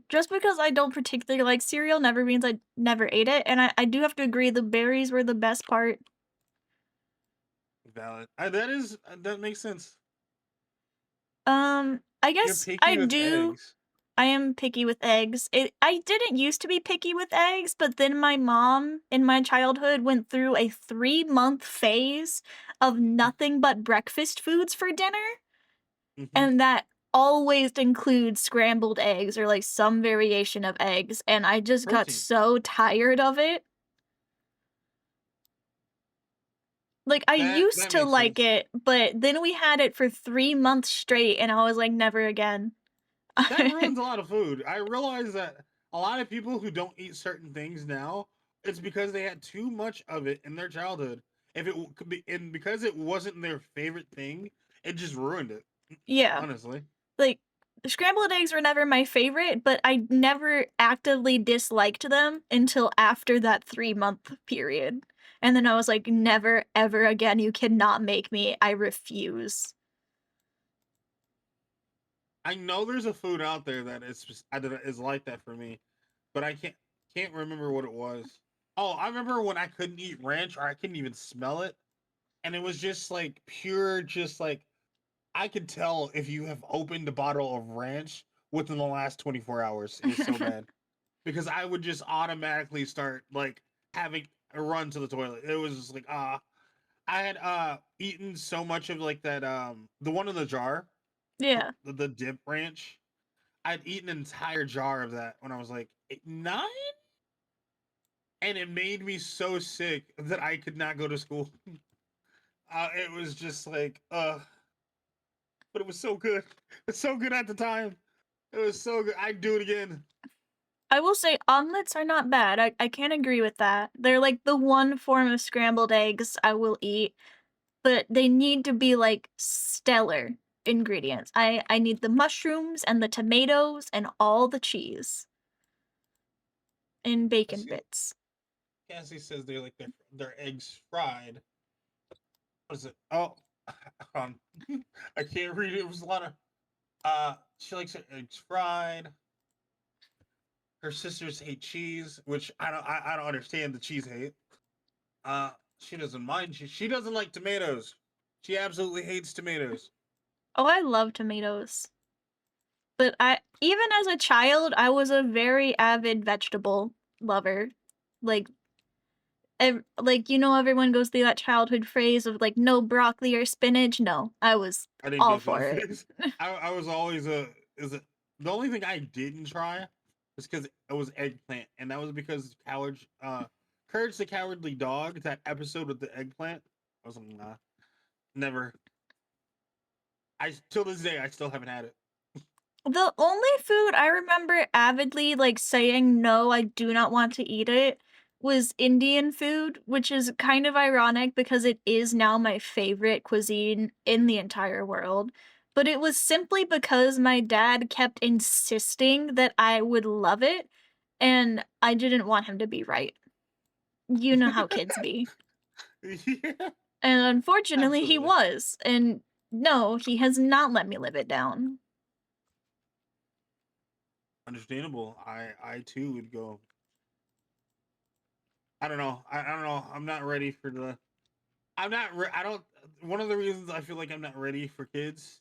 just because I don't particularly like cereal never means I never ate it, and I do have to agree the berries were the best part. Valid. That makes sense. I You're guess picky with eggs. I am picky with eggs. I didn't used to be picky with eggs, but then my mom in my childhood went through a 3-month phase of nothing but breakfast foods for dinner, Hmm. and that always includes scrambled eggs or, like, some variation of eggs, and I just got Protein. so tired of it. Like, I used That to makes like sense. it, but then we had it for 3 months straight, and I was like, "Never again." That ruins a lot of food. I realize that a lot of people who don't eat certain things now, it's because they had too much of it in their childhood. If it could be, and because it wasn't their favorite thing, it just ruined it. Yeah. Honestly, Like, scrambled eggs were never my favorite, but I never actively disliked them until after that 3-month period. And then I was like, "Never, ever again. You cannot make me. I refuse." I know there's a food out there that is just I don't know, is like that for me, but I can't remember what it was. Oh, I remember when I couldn't eat ranch or I couldn't even smell it, and it was just like pure, just like I could tell if you have opened a bottle of ranch within the last 24 hours. It was so bad because I would just automatically start like having a run to the toilet. It was just like I had eaten so much of like that the one in the jar, Yeah. the dip ranch. I'd eaten an entire jar of that when I was like 9, and it made me so sick that I could not go to school. It was just like but it was so good. It's so good at the time. It was so good. I'd do it again. I will say omelets are not bad. I can't agree with that. They're like the one form of scrambled eggs I will eat, but they need to be like stellar ingredients. I need the mushrooms and the tomatoes and all the cheese and bacon Cassie, bits. Cassie says they like their eggs fried. What is it? Oh, um, I can't read it. It was a lot of she likes her eggs fried. Her sisters hate cheese, which I don't understand the cheese hate. She doesn't mind. She doesn't like tomatoes. She absolutely hates tomatoes. Oh, I love tomatoes. But I even as a child, I was a very avid vegetable lover. Like everyone goes through that childhood phase of like no broccoli or spinach. No, I was I didn't all go through for that it. phase. I was always a is it the only thing I didn't try was because it was eggplant, and that was because Courage the Cowardly Dog, that episode with the eggplant. I was like, nah, never. I till this day I still haven't had it. The only food I remember avidly, like, saying, "No, I do not want to eat it," was Indian food, which is kind of ironic because it is now my favorite cuisine in the entire world, but it was simply because my dad kept insisting that I would love it, and I didn't want him to be right. You know how kids be. Yeah, And unfortunately, he absolutely was, and no, he has not let me live it down. understandable. I too would go. I don't know. I don't know. I'm not ready for the. I'm not. I don't. One of the reasons I feel like I'm not ready for kids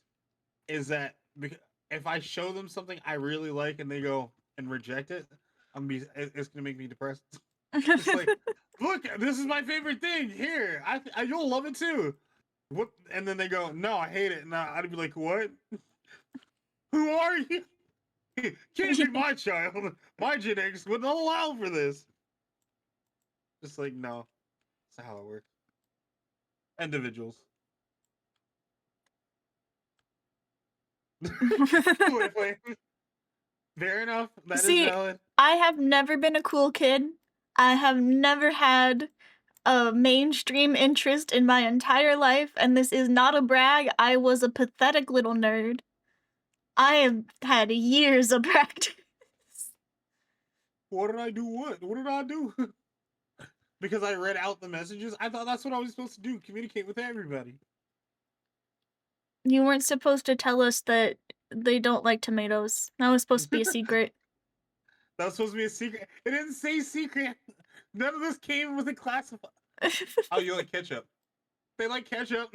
is that because if I show them something I really like and they go and reject it, it's gonna make me depressed. It's like, look, this is my favorite thing. Here, you'll love it too. What? And then they go, no, I hate it. And I'd be like, what? Who are you? Can't be my child. My genetics wouldn't allow for this. Just like, no, that's not how it works. Individuals. Wait, wait. Fair enough. That is See, valid. I have never been a cool kid. I have never had a mainstream interest in my entire life, and this is not a brag. I was a pathetic little nerd. I have had years of practice. What did I do? What did I do? Because I read out the messages. I thought that's what I was supposed to do, communicate with everybody. You weren't supposed to tell us that they don't like tomatoes. That was supposed to be a That secret. was supposed to be a secret. It didn't say secret. None of this came with a classified. Oh, you like ketchup? They like ketchup.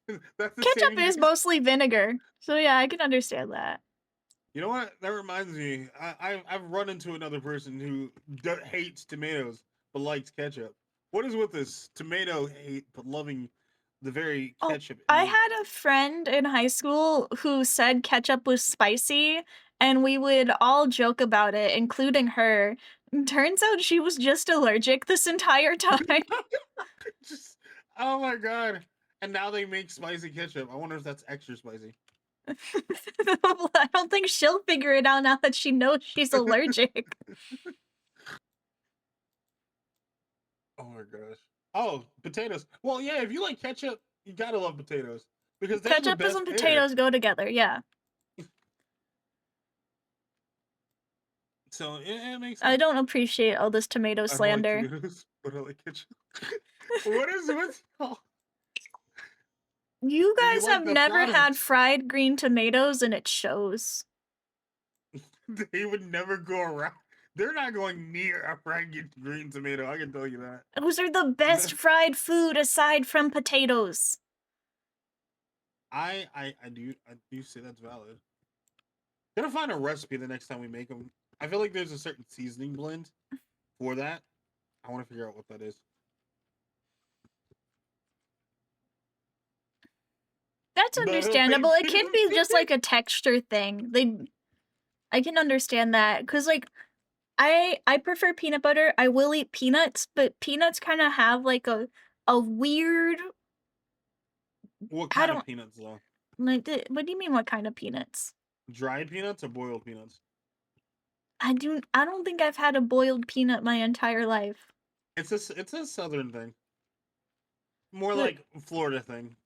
That's the Ketchup same is ingredient. mostly vinegar, so yeah, I can understand that. You know what? That reminds me. I've run into another person who hates tomatoes but likes ketchup. What is with this tomato hate but loving the very Oh, ketchup I innate? had a friend in high school who said ketchup was spicy, and we would all joke about it, including her. Turns out she was just allergic this entire time. Just oh my god! And now they make spicy ketchup. I wonder if that's extra spicy. I don't think she'll figure it out now that she knows she's allergic. Oh my gosh. Oh, potatoes. Well, yeah, if you like ketchup, you gotta love potatoes because they're the Ketchup best and pair. potatoes go together, yeah. So it makes I sense. don't appreciate all this tomato I don't like slander. tomatoes, but I like ketchup. What is with y'all? You You guys like have the never had products. fried green tomatoes, and it shows. They would never go around. They're not going near a fried green tomato. I can tell you that. Those are the best fried food aside from potatoes. I do say that's valid. Gotta find a recipe the next time we make them. I feel like there's a certain seasoning blend for that. I want to figure out what that is. That's But I don't think understandable. It can be just like a texture thing. I can understand that cuz like I prefer peanut butter. I will eat peanuts, but peanuts kind of have like a weird what I kind of don't peanuts though? like what do you mean what kind of peanuts? Dried peanuts or boiled peanuts? I don't think I've had a boiled peanut my entire life. It's a southern thing, more But like Florida thing,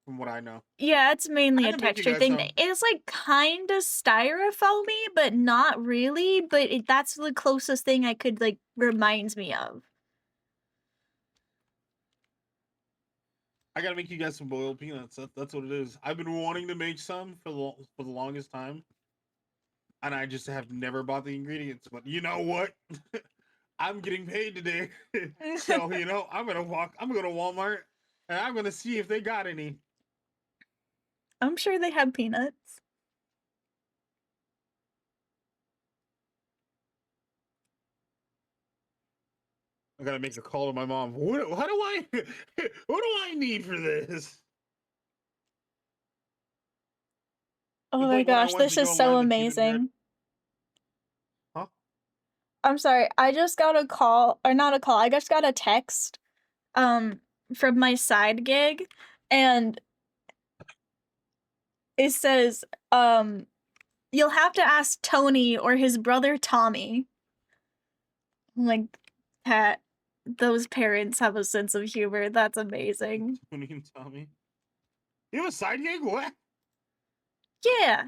from what I know. yeah, it's mainly I a can make you texture guys thing. some. It's like kind of styrofoamy, but not really. But that's the closest thing I could like reminds me of. I gotta make you guys some boiled peanuts. That's what it is. I've been wanting to make some for the longest time, and I just have never bought the ingredients. But you know what? I'm getting paid today, so I'm gonna walk. I'm gonna Walmart, and I'm gonna see if they got any. I'm sure they have peanuts. I gotta make a call to my mom. What do I? What do I need for this? Oh It's my like when I gosh, went this to is go so learn the peanut bread. amazing. Huh? I'm sorry. I just got a call or not a call. I just got a text um from my side gig and it says you'll have to ask Tony or his brother Tommy. I'm like Pat, those parents have a sense of humor. That's amazing. Tony and Tommy. You have a side gig? What? Yeah.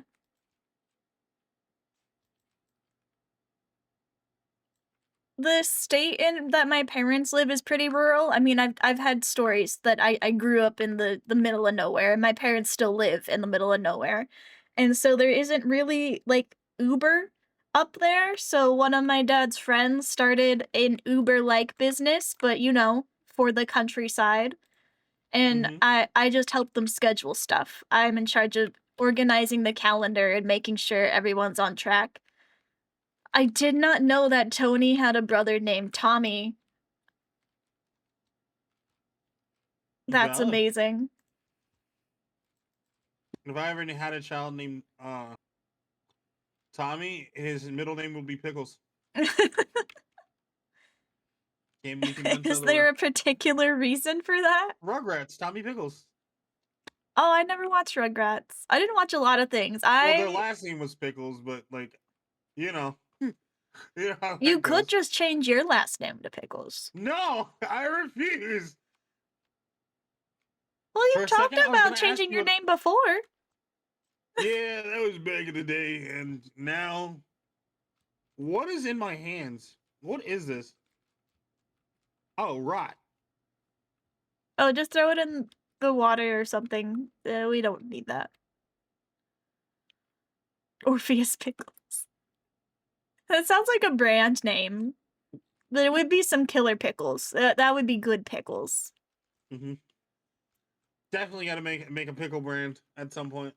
The state in that my parents live is pretty rural. I mean, I've had stories that I grew up in the middle of nowhere, and my parents still live in the middle of nowhere. And so there isn't really, like, Uber up there, so one of my dad's friends started an Uber-like business, but, for the countryside, and Mm-hmm. I just help them schedule stuff. I'm in charge of organizing the calendar and making sure everyone's on track. I did not know that Tony had a brother named Tommy. That's Valid. amazing. If I ever had a child named Tommy, his middle name would be Pickles. Can't make it much Is other there way. a particular reason for that? Rugrats, Tommy Pickles. Oh, I never watched Rugrats. I didn't watch a lot of things. Well, their I last name was Pickles, but like, you know, you know how You that could goes. just change your last name to Pickles. No, I refuse. Well, For you've a talked second, I was about gonna ask changing you your what. name before. Yeah, that was back in the day, and now, what is in my hands? What is this? Oh, rot. Oh, just throw it in the water or something. We don't need that. Orpheus Pickles. That sounds like a brand name. There would be some killer pickles. That would be good pickles. Mm-hmm. Definitely got to make a pickle brand at some point.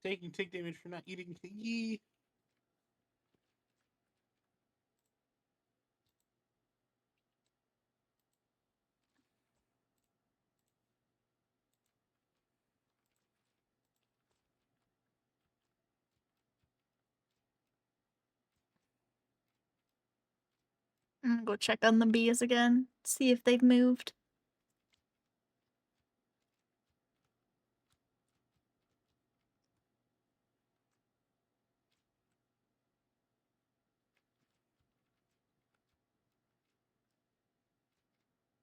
Taking tick damage for not eating piggy. I'm gonna go check on the bees again, see if they've moved.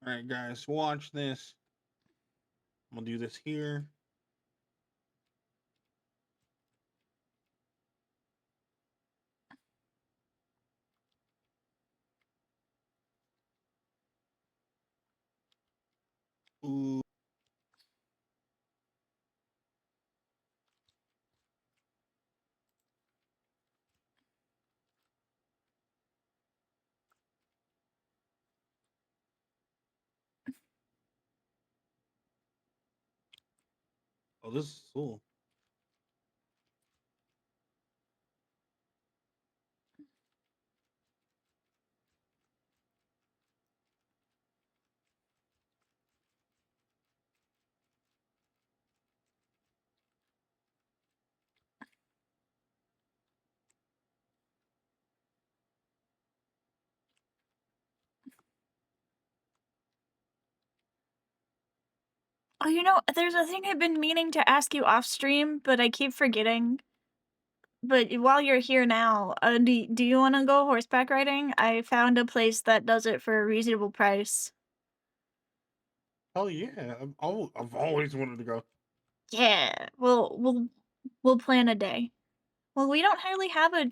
All right, guys, watch this. I'm gonna do this here. Ooh. Oh, this is cool. Oh, there's a thing I've been meaning to ask you off stream, but I keep forgetting. But while you're here now, do you want to go horseback riding? I found a place that does it for a reasonable price. Hell yeah! I've always wanted to go. Yeah, we'll plan a day. Well, we don't hardly have a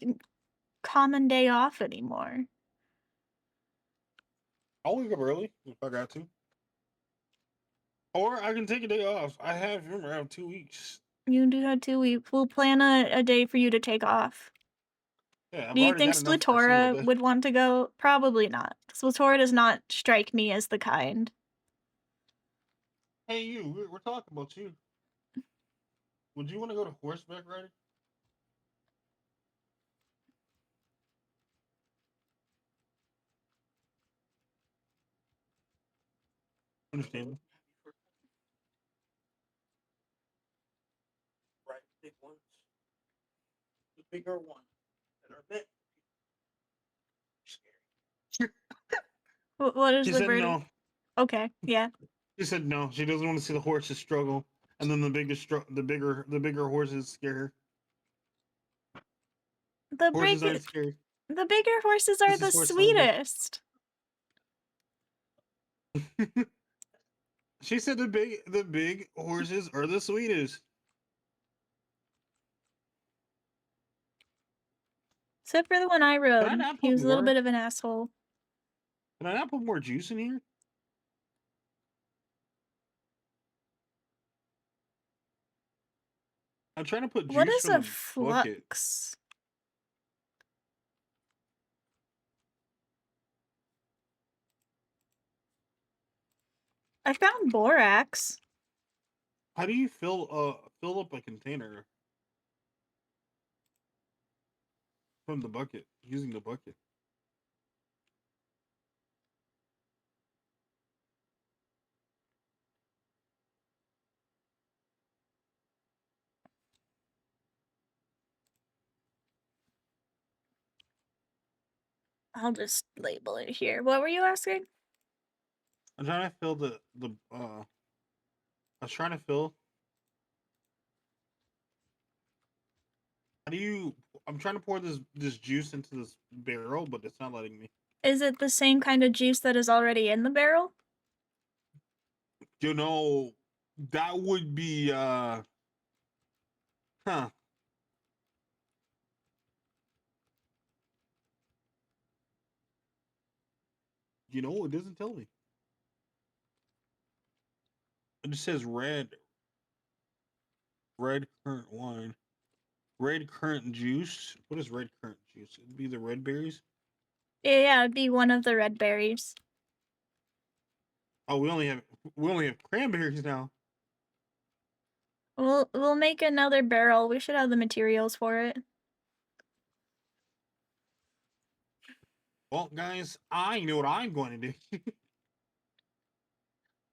common day off anymore. I'll wake up early if I got to, or I can take a day off. Remember, I have 2 weeks. You do have 2 weeks. We'll plan a day for you to take off. Yeah, I've Do you already think got enough for a single Splatora day. would want to go? Probably not. Splatora does not strike me as the kind. Hey, we're talking about you. Would you want to go to horseback riding? Understand? Right, big ones. The bigger one that are meant scary. What is She the said verdict? no. Okay, yeah. She said no. She doesn't want to see the horses struggle, and then the bigger horses scare her. The Horses big aren't scary. the bigger horses are This the is horse language. sweetest. She said the big horses are the sweetest. Except for the one I Can I rode. not He put was a little more? bit of an asshole. Can I not put more juice in here? I'm trying to put What juice is from a the bucket. flux? I found borax. How do you fill up a container from the bucket using the bucket? I'll just label it here. What were you asking? I'm trying to fill the I was trying to fill. How do you? I'm trying to pour this juice into this barrel, but it's not letting me. Is it the same kind of juice that is already in the barrel? You know, that would be huh. It doesn't tell me. It just says red. Red currant wine. Red currant juice. What is red currant juice? It'd be the red berries. Yeah, it'd be one of the red berries. Oh, we only have cranberries now. We'll make another barrel. We should have the materials for it. Well, guys, I know what I'm going to do.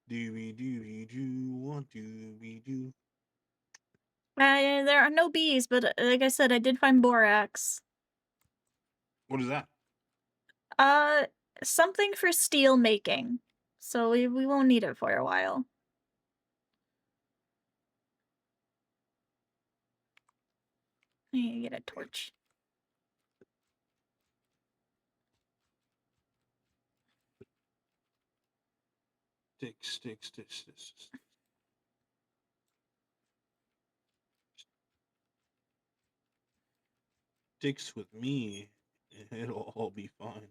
Do. There are no bees, but like I said, I did find borax. What is that? Uh, something for steel making. So we won't need it for a while. I need to get a torch. Sticks. Sticks with me, and it'll all be fine.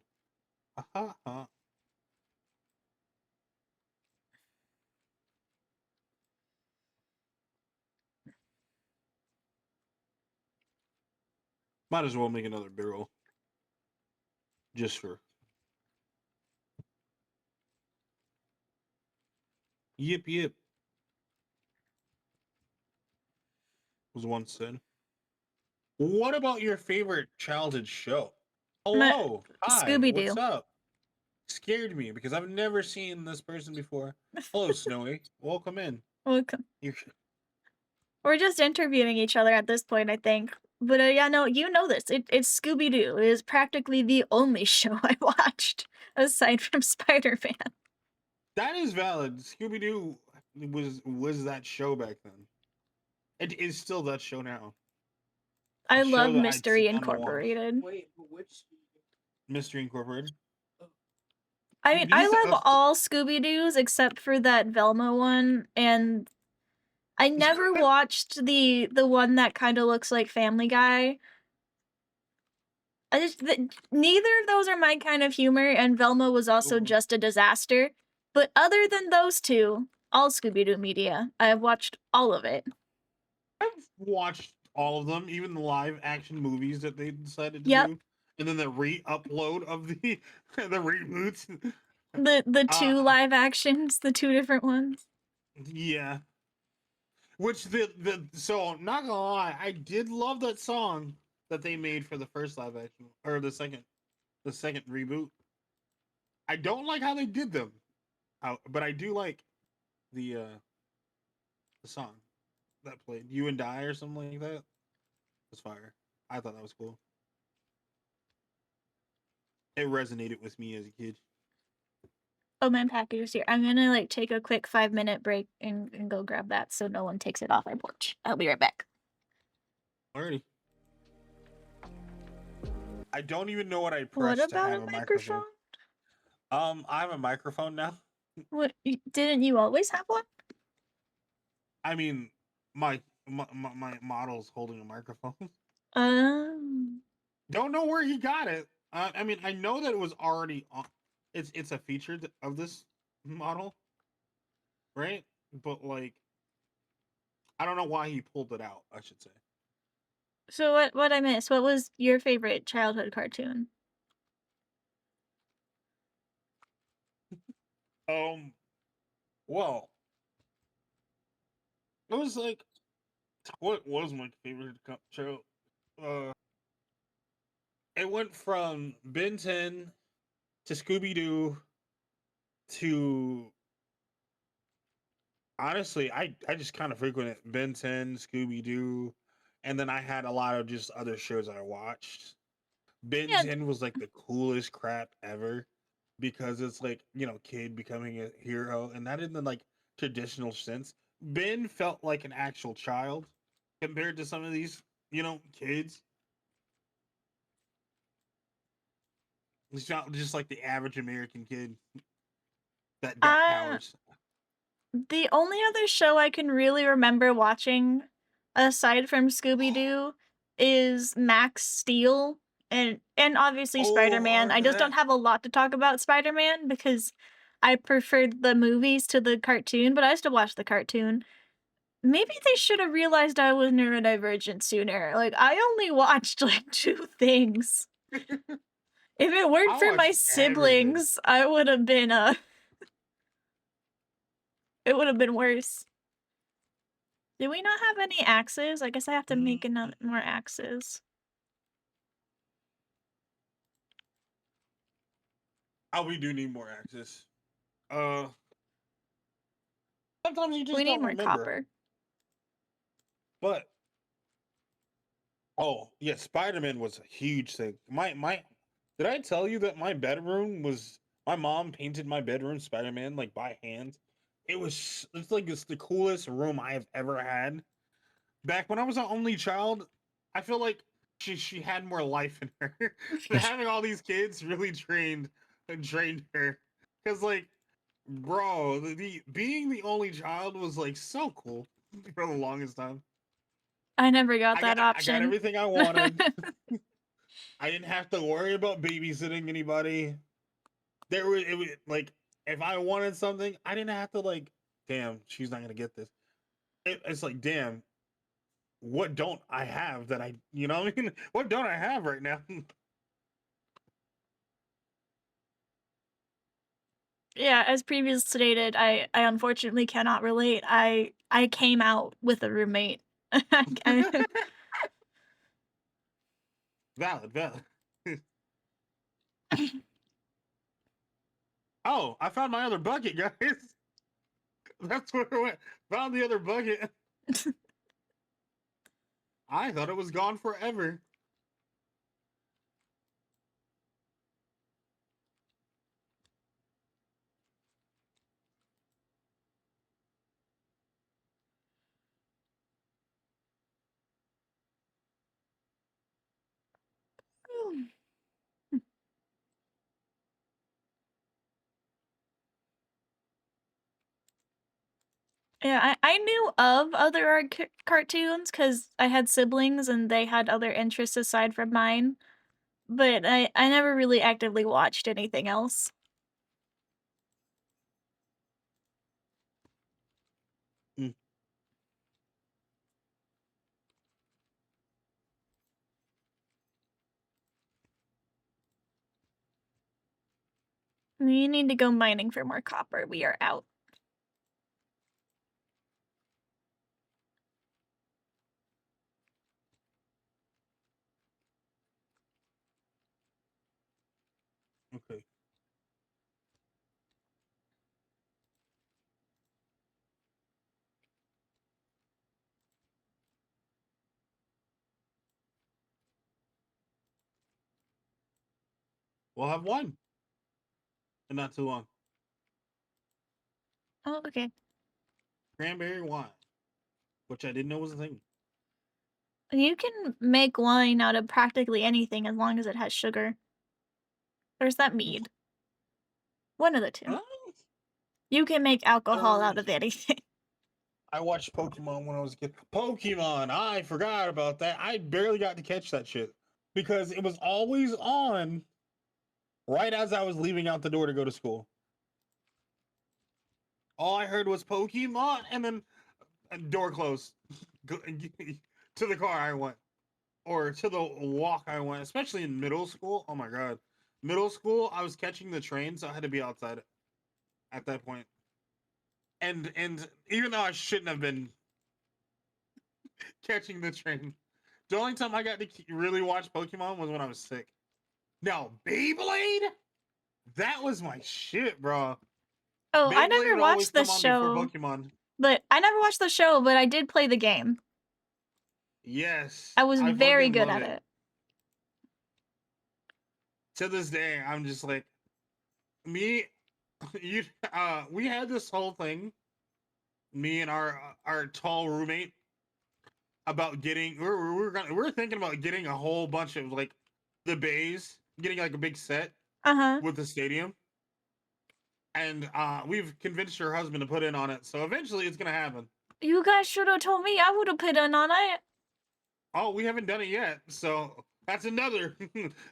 Ha ha ha. Might as well make another barrel. Just for. Yip. Was once said. What about your favorite childhood show? Hello. Hi. Scooby What's Doo. up? Scared me because I've never seen this person before. Hello, Snowy. Welcome in. Welcome. You're... We're just interviewing each other at this point, I think. But yeah, no, you know this. It's Scooby Doo. It is practically the only show I watched aside from Spider-Man. That is valid. Scooby Doo was that show back then. It is still that show now. I A show love that I'd sit Mystery down and watch. Incorporated. Wait, but which? Mystery Incorporated. I mean, I These love all Scooby Doos except for that Velma one, and I never watched the one that kind of looks like Family Guy. Neither of those are my kind of humor, and Velma was also just a disaster. But other than those two, all Scooby Doo media, I have watched all of it. I've watched all of them, even the live action movies that they decided to Yep. do, and then the re-upload of the the reboots. The two live actions, the two different ones. Yeah. Which the so not gonna lie, I did love that song that they made for the first live action or the second reboot. I don't like how they did them, but I do like the song that played "You and I" or something like that. It was fire. I thought that was cool. It resonated with me as a kid. Oh, my package is here. I'm gonna like take a quick 5-minute break and go grab that so no one takes it off our porch. I'll be right back. Alrighty. I don't even know what I What pressed to about have a a microphone? I have a microphone now. What didn't you always have one? I mean, my model's holding a microphone. Don't know where he got it. I mean, I know that it was already on. It's a feature of this model, right? But like, I don't know why he pulled it out. I should say. So what I missed? What was your favorite childhood cartoon? Well, it was like, what was my favorite show? It went from Ben 10 to Scooby Doo to honestly, I just kind of frequented Ben 10, Scooby Doo, and then I had a lot of just other shows I watched. Ben Yeah, 10 was like the coolest crap ever because it's like, kid becoming a hero and not in the like traditional sense. Ben felt like an actual child compared to some of these, kids. He's not just like the average American kid that got uh, powers. the only other show I can really remember watching, aside from Scooby Doo, is Max Steel and obviously Oh, I Spider-Man. I remember just don't that. have a lot to talk about Spider-Man because I preferred the movies to the cartoon, but I still watch the cartoon. Maybe they should have realized I was neurodivergent sooner. Like, I only watched like 2 things. If it weren't I for my watched everything. siblings, I would have been, it would have been worse. Do we not have any axes? I guess I have to make Mm. more axes. Oh, we do need more access. Uh, sometimes you We just need don't more remember. copper. But oh yeah, Spider-Man was a huge thing. My did I tell you that my bedroom was my mom painted my bedroom Spider-Man like by hand? It's the coolest room I have ever had. Back when I was an only child, I feel like she had more life in her. Having all these kids really trained her. Cause like, bro, the being the only child was like so cool for the longest time. I never got that I got option. everything I wanted. I didn't have to worry about babysitting anybody. It was like if I wanted something, I didn't have to like, damn, she's not gonna get this. It's like, damn, what don't I have that you know what I mean? What don't I have right now? Yeah, as previously stated, I unfortunately cannot relate. I came out with a roommate. I Valid, valid. Oh, I found my other bucket, guys. That's where it went. Found the other bucket. I thought it was gone forever. Yeah, I knew of other cartoons because I had siblings and they had other interests aside from mine, but I never really actively watched anything else. Mm. We need to go mining for more copper. We are out. Okay. We'll have wine. And not too long. Oh, okay. Cranberry wine. Which I didn't know was a thing. You can make wine out of practically anything as long as it has sugar. Or is that mead? One of the two. Uh, You can make alcohol er, out of anything. I watched Pokemon when I was a kid. Pokemon! I forgot about that. I barely got to catch that shit. Because it was always on right as I was leaving out the door to go to school. All I heard was Pokemon, and then door closed. To the car I went, or to the walk I went. Especially in middle school. Oh my god, middle school. I was catching the train, so I had to be outside at that point. And even though I shouldn't have been catching the train, the only time I got to really watch Pokemon was when I was sick. Now Beyblade, that was my shit, bro. Oh, I Beyblade never would always watched the come on before show, Pokemon. but I never watched the show, but I did play the game. Yes, I was I very fucking good love at it. it. To this day, I'm just like me. You, we had this whole thing, me and our tall roommate, about getting. We're thinking about getting a whole bunch of like the bays, getting like a big set Uh-huh. with the stadium, and we've convinced her husband to put in on it. So eventually, it's gonna happen. You guys should have told me. I would have put in on it. Oh, we haven't done it yet, so that's another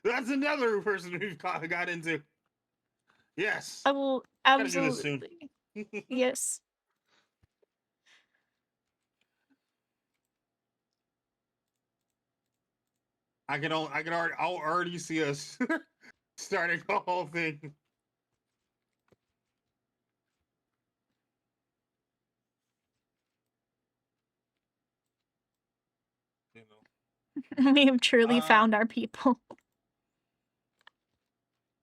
that's another person we've got into. Yes, I will gotta do this soon. absolutely. Yes. I'll already see us starting the whole thing. You know. We have truly Uh, found our people.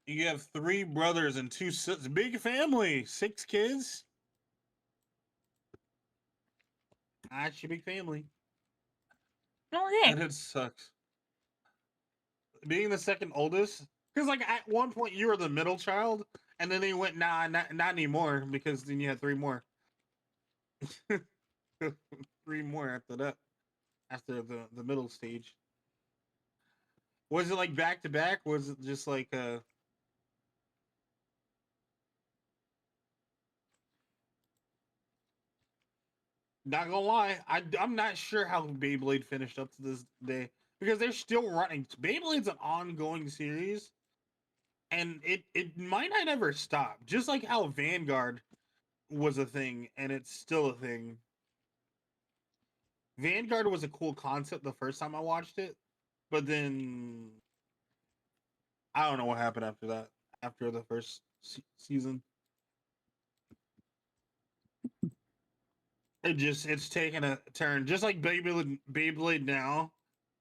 you have 3 brothers and 2 sisters. Big family, 6 kids. Actually, big family. Oh, And hey. it sucks being the second oldest. Because like at one point you were the middle child, and then they went not anymore because then you had 3 more. 3 more after that. After the middle stage. Was it like back to back? Was it just like not gonna lie, I'm not sure how Beyblade finished up to this day because they're still running. Beyblade's an ongoing series, and it might not ever stop. Just like how Vanguard was a thing, and it's still a thing. Vanguard was a cool concept the first time I watched it, but then I don't know what happened after that. After the first season, it's taken a turn, just like Beyblade now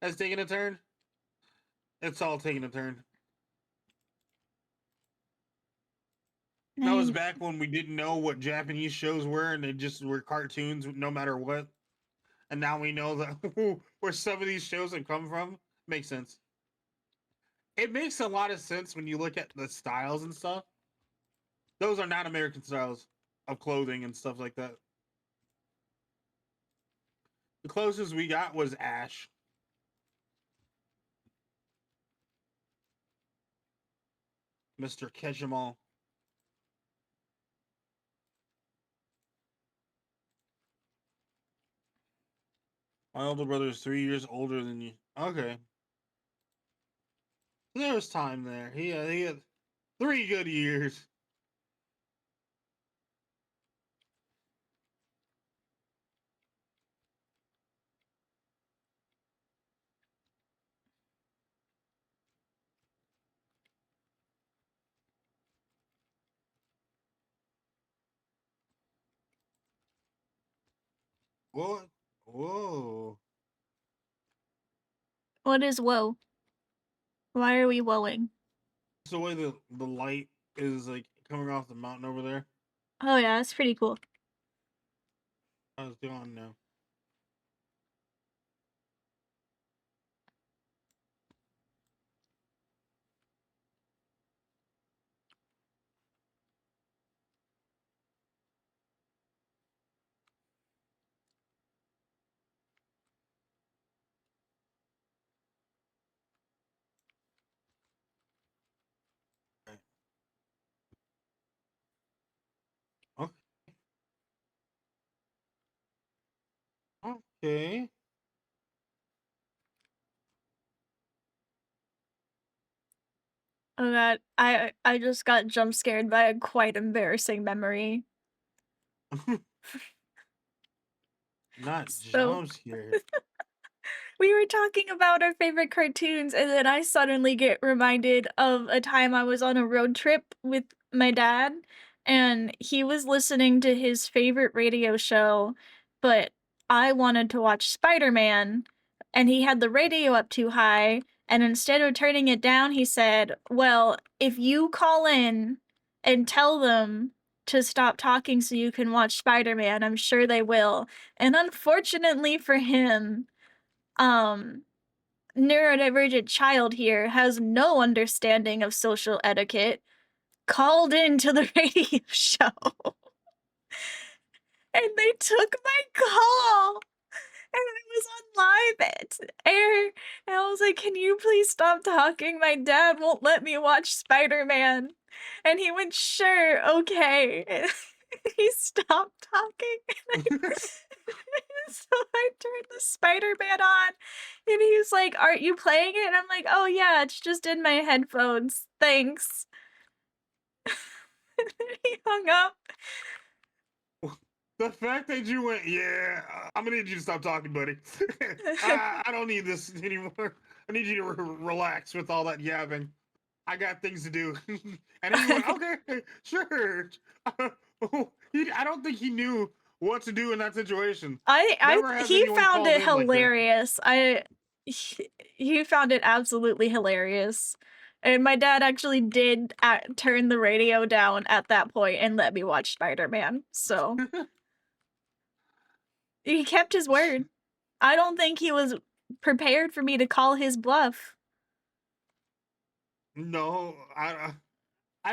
has taken a turn. It's all taking a turn. That was And back when we didn't know what Japanese shows were, and they just were cartoons no matter what. And now we know that where some of these shows have come from. Makes sense. It makes a lot of sense when you look at the styles and stuff. Those are not American styles of clothing and stuff like that. The closest we got was Ash. Mr. Catch 'em all. My older brother is 3 years older than you. Okay. There was time there. He had 3 good years. What? Whoa. what is woe? Why are we woeing? It's the way the light is like coming off the mountain over there. Oh yeah, that's pretty cool. I was gone now. Okay. Okay. Oh god, I just got jump scared by a quite embarrassing memory. Not So jump scared. we were talking about our favorite cartoons, and then I suddenly get reminded of a time I was on a road trip with my dad, and he was listening to his favorite radio show, but I wanted to watch Spider-Man, and he had the radio up too high, and instead of turning it down, he said, "Well, if you call in and tell them to stop talking so you can watch Spider-Man, I'm sure they will." And unfortunately for him, um neurodivergent child here has no understanding of social etiquette, called into the radio show and they took my call and it was on live air, and I was like, "Can you please stop talking? My dad won't let me watch Spider-Man." And he went, "Sure, okay." And he stopped talking and so I turned the Spider-Man on, and he was like, "Aren't you playing it?" And I'm like, "Oh yeah, it's just in my headphones. Thanks." And then he hung up. The fact that you went, yeah, I'm gonna need you to stop talking, buddy. I don't need this anymore. I need you to relax with all that yapping. I got things to do. And he went, okay, sure. I don't think he knew what to do in that situation. Never has He anyone found called it in like that. hilarious. He found it absolutely hilarious. And my dad actually did turn the radio down at that point and let me watch Spider-Man. So he kept his word. I don't think he was prepared for me to call his bluff. No, I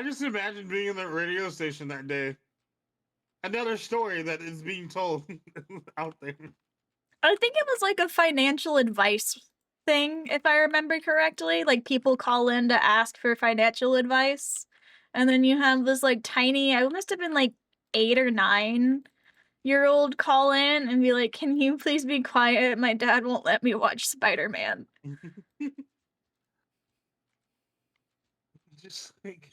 just imagine being in the radio station that day. Another story that is being told out there. I think it was like a financial advice thing, if I remember correctly. Like people call in to ask for financial advice. And then you have this like tiny, I must have been like 8 or 9 year old call in and be like, "Can you please be quiet? My dad won't let me watch Spider-Man." Just like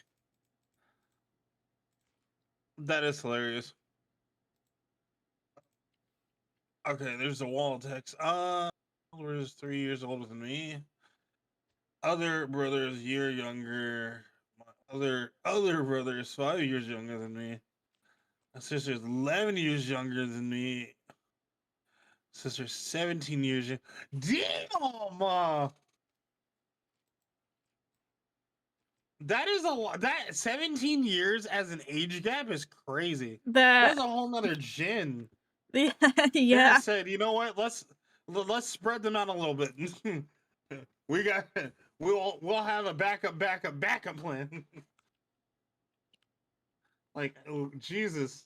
that is hilarious. Okay, there's a wall of text. Was 3 years older than me. Other brothers year younger. My other brother is 5 years younger than me. My sister's 11 years younger than me. Sister's 17 years young. Damn! That is a lot. That 17 years as an age gap is crazy. The There's a whole nother gen that yeah. said, you know what? Let's spread them out a little bit. we got we'll have a backup plan. Like, oh, Jesus.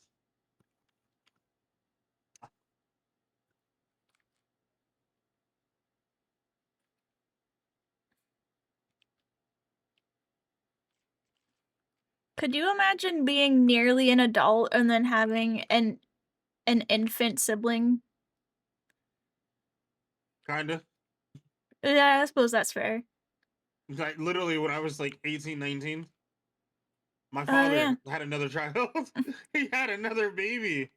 Could you imagine being nearly an adult and then having an infant sibling? Kinda. Yeah, I suppose that's fair. Like literally when I was like 18, 19, my Oh, yeah. father had another child. He had another baby.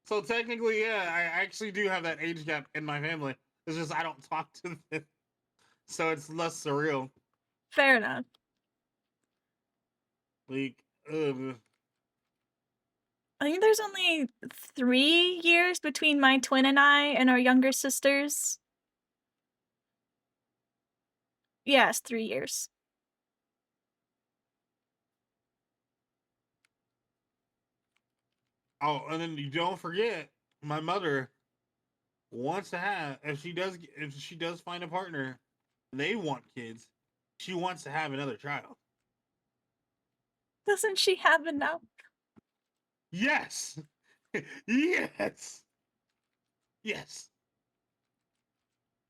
So technically, yeah, I actually do have that age gap in my family. It's just I don't talk to them, so it's less surreal. Fair enough. Like, I think there's only 3 years between my twin and I and our younger sisters. Yes, 3 years. oh, and then you don't forget, my mother wants to have if she does find a partner, they want kids. She wants to have another child. Doesn't she have enough? Yes, yes, yes,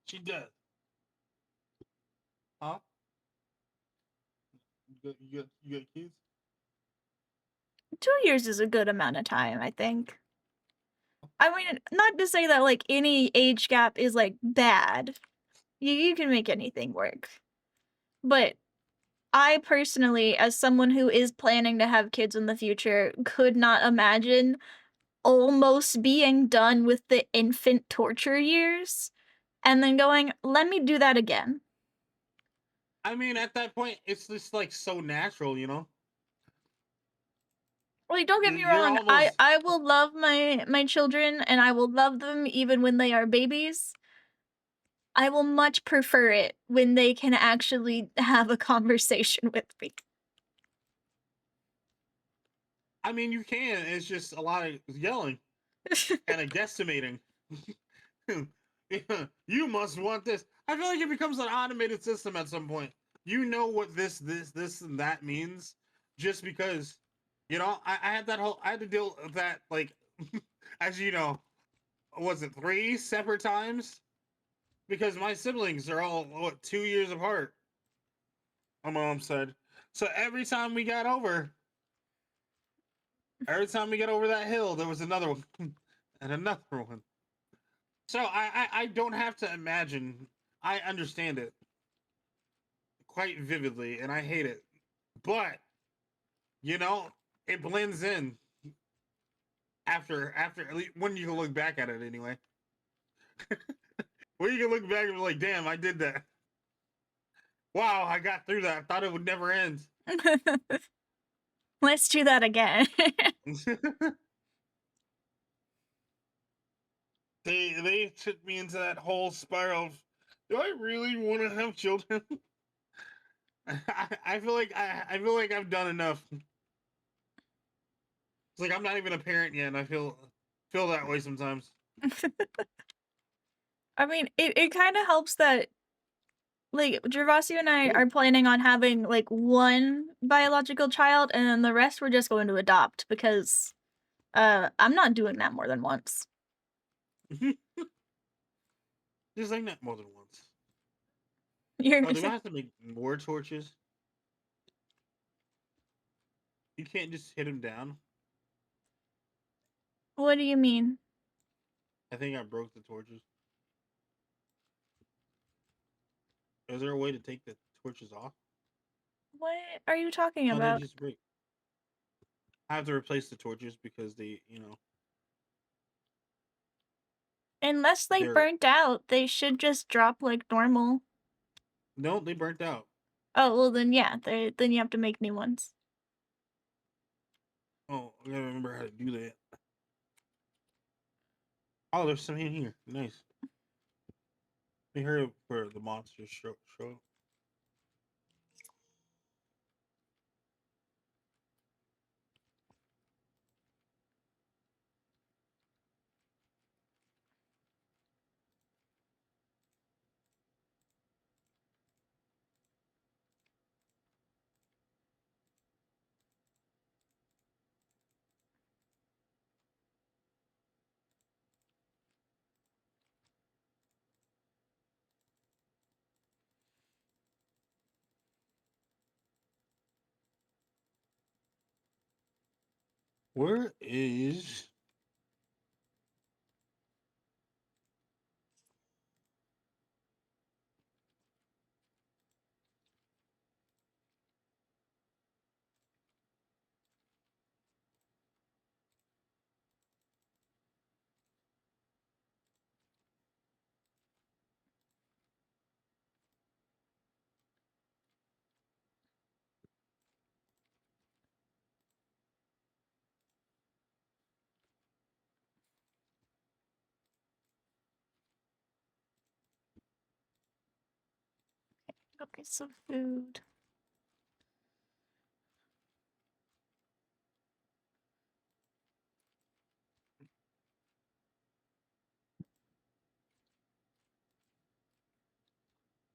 she does. Huh? You got kids? 2 years is a good amount of time, I think. I mean, not to say that, like, any age gap is, like, bad. You can make anything work. But I personally, as someone who is planning to have kids in the future, could not imagine almost being done with the infant torture years and then going, "Let me do that again." I mean, at that point, it's just like so natural, you know. Like, don't get me You're wrong, almost. I will love my children, and I will love them even when they are babies. I will much prefer it when they can actually have a conversation with me. I mean, you can. It's just a lot of yelling and a guesstimating. You must want this. I feel like it becomes an automated system at some point. You know what this, and that means just because, you know, I had that whole, I had to deal with that, like, as you know, was it 3 separate times? Because my siblings are all, what, 2 years apart, my mom said. So every time we got over that hill, there was another one and another one. So I don't have to imagine. I understand it quite vividly, and I hate it. But you know, it blends in after at least when you can look back at it anyway. When you can look back and be like, "Damn, I did that." Wow, I got through that. I thought it would never end. Let's do that again. They took me into that whole spiral of, do I really want to have children? I feel like I feel like I've done enough. It's like I'm not even a parent yet, and I feel that way sometimes. I mean, it kind of helps that like Gervasio and I Oh. are planning on having like one biological child, and then the rest we're just going to adopt because I'm not doing that more than once. Just like that more than once. You're Oh, gonna do I say, have to make more torches? You can't just hit him down. what do you mean? I think I broke the torches. Is there a way to take the torches off? What are you talking No, they about? just break. I have to replace the torches because they, Unless they they're burnt out, they should just drop like normal. no, they burnt out. Oh, well then yeah, then you have to make new ones. Oh, I gotta remember how to do that. Oh, there's some in here. Nice. Let me hurry up for the monster show. Where is? Okay, so food.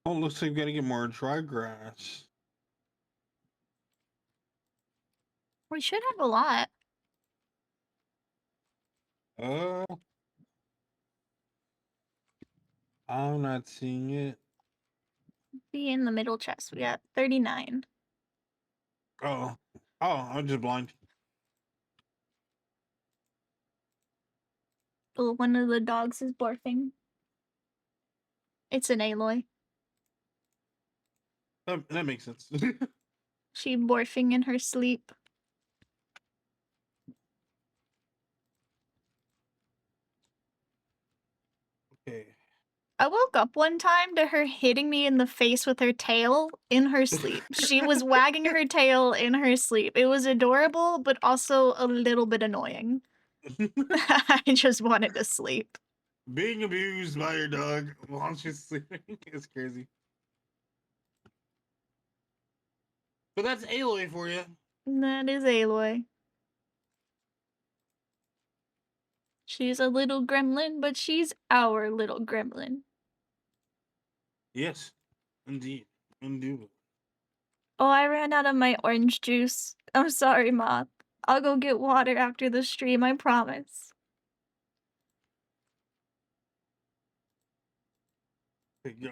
Oh, looks like we gotta get more dry grass. We should have a lot. Uh, I'm not seeing it. Be in the middle chest. We got 39. Oh, I'm just blind. Oh, one of the dogs is barfing. It's an Aloy. That makes sense. She barfing in her sleep. Okay. I woke up one time to her hitting me in the face with her tail in her sleep. She was wagging her tail in her sleep. It was adorable, but also a little bit annoying. I just wanted to sleep. Being abused by your dog while she's sleeping is crazy. But that's Aloy for you. That is Aloy. She's a little gremlin, but she's our little gremlin. Yes, indeed. Indubitably. Oh, I ran out of my orange juice. I'm sorry, Moth. I'll go get water after the stream, I promise. Okay, go.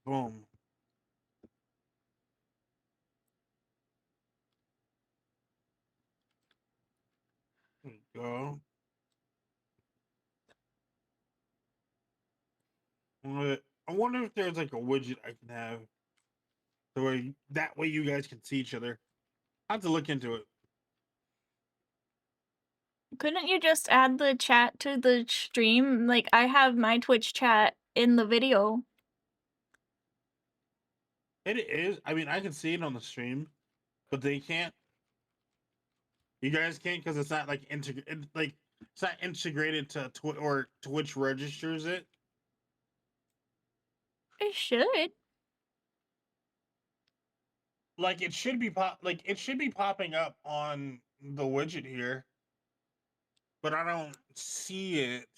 Boom. There we go. I wonder if there's like a widget I can have so that way you guys can see each other. I have to look into it. Couldn't you just add the chat to the stream? Like, I have my Twitch chat in the video. It is. I mean, I can see it on the stream, but they can't. You guys can't because it's not like integrated. Like it's not integrated to or Twitch registers it. It should. Like it should be it should be popping up on the widget here, but I don't see it.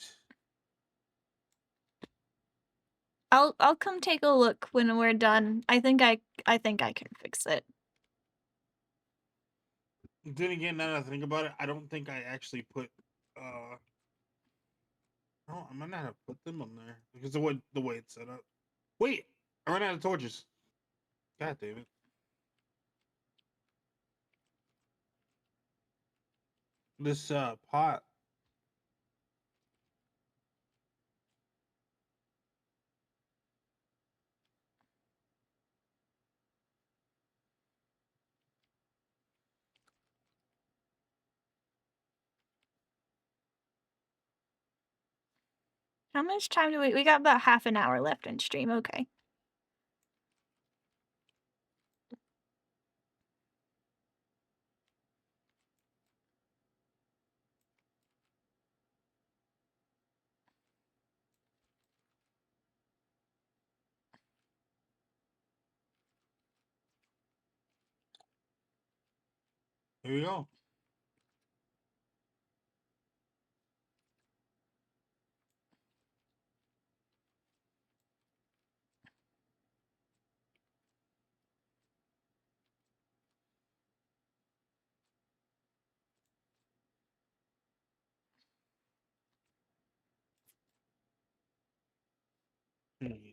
I'll come take a look when we're done. I think I can fix it. Then again, now that I think about it, I don't think I actually put. Oh, I might not have put them on there because the way it's set up. Wait, I ran out of torches. God damn it! This pot. How much time do we got about half an hour left in stream. Okay. Here we go.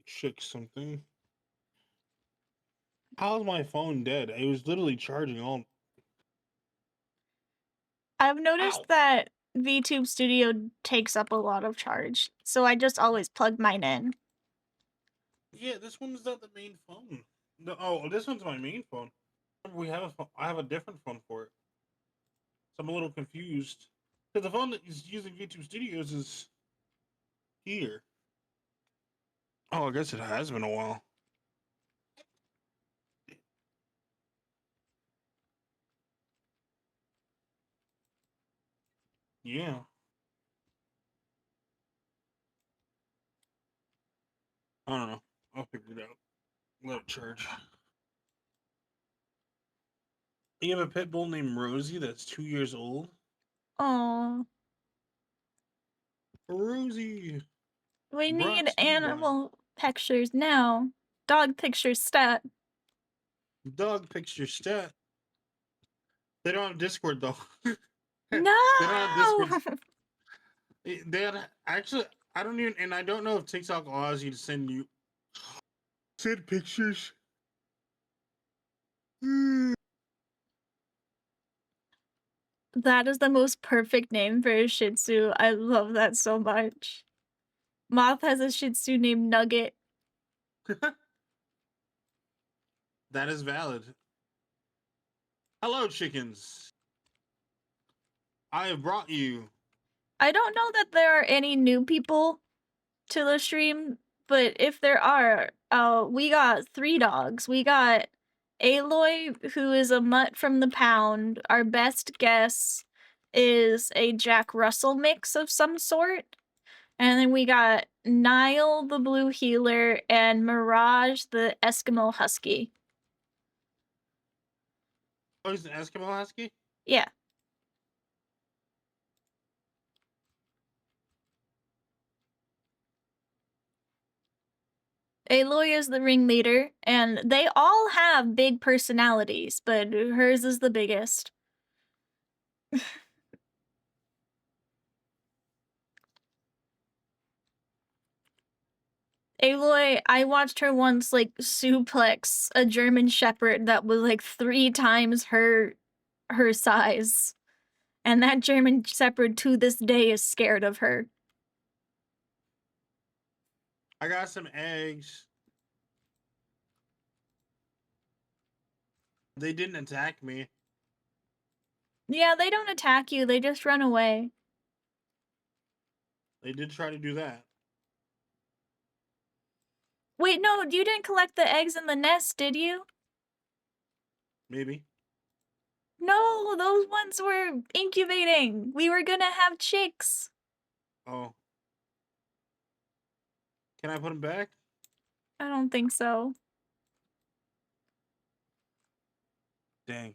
Check something. How's my phone dead? It was literally charging all. I've noticed Ow! that VTube Studio takes up a lot of charge, so I just always plug mine in. Yeah, this one's not the main phone. No, oh, this one's my main phone. We have a phone. I have a different phone for it. So I'm a little confused. Because the phone that is using YouTube Studios is here. Oh, I guess it has been a while. Yeah. I don't know. I'll figure it out. Let it charge. You have a pit bull named Rosie that's 2 years old. Oh, Rosie. we Brought need to you by animal pictures now. Dog pictures stat. Dog Picture Stat. They don't have Discord though. They No. don't have Discord. They had actually. I don't even, and I don't know if TikTok allows you to send pictures. That is the most perfect name for a Shih Tzu. I love that so much. Moth has a Shih Tzu named Nugget. That is valid. Hello, chickens. I have brought you. I don't know that there are any new people to the stream, but if there are, we got 3 dogs. We got Aloy, who is a mutt from the pound. Our best guess is a Jack Russell mix of some sort. And then we got Nile, the blue healer, and Mirage, the Eskimo husky. Oh, he's an Eskimo Husky? Yeah. Aloy is the ringleader, and they all have big personalities, but hers is the biggest. Aloy, I watched her once like suplex a German Shepherd that was like 3 times her size. And that German Shepherd to this day is scared of her. I got some eggs. They didn't attack me. Yeah, they don't attack you, they just run away. They did try to do that. Wait, no, you didn't collect the eggs in the nest, did you? Maybe. No, those ones were incubating. We were gonna have chicks. Oh, can I put them back? I don't think so. Dang.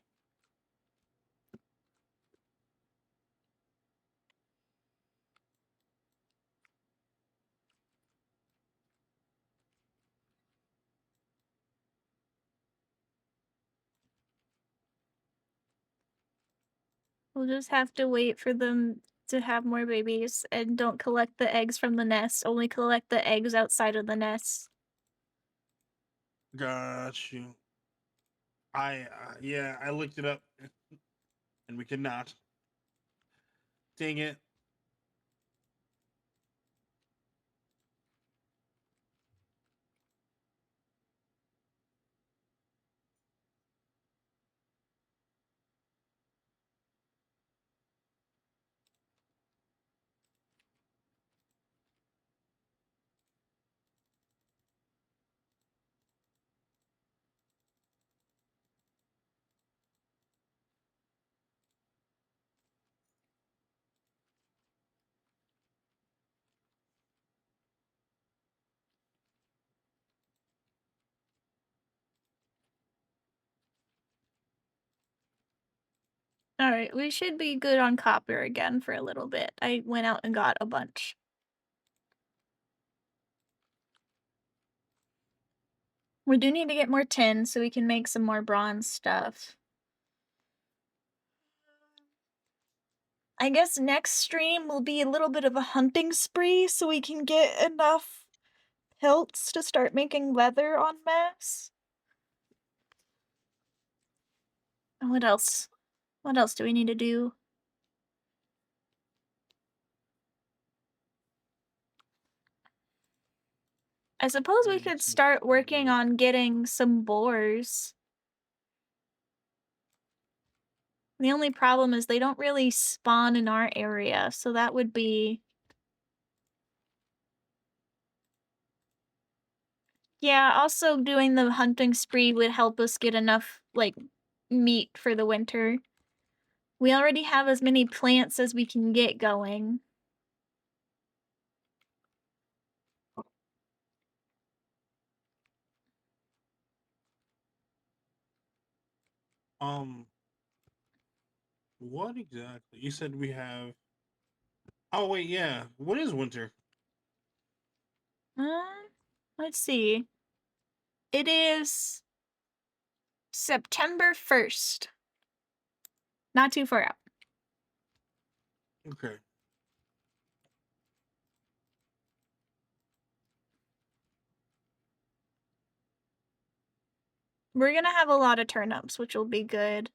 We'll just have to wait for them to have more babies and don't collect the eggs from the nest. Only collect the eggs outside of the nest. Got you. Yeah, I looked it up, and we could not. Dang it. Alright, we should be good on copper again for a little bit. I went out and got a bunch. We do need to get more tin so we can make some more bronze stuff. I guess next stream will be a little bit of a hunting spree so we can get enough pelts to start making leather en masse. And what else? What else do we need to do? I suppose we could start working on getting some boars. The only problem is they don't really spawn in our area, so that would be... Yeah, also doing the hunting spree would help us get enough, like, meat for the winter. We already have as many plants as we can get going. Um, what exactly? You said we have. Oh wait, yeah. What is winter? Um, let's see. It is September 1st. Not too far out. Okay. We're gonna have a lot of turnips, which will be good.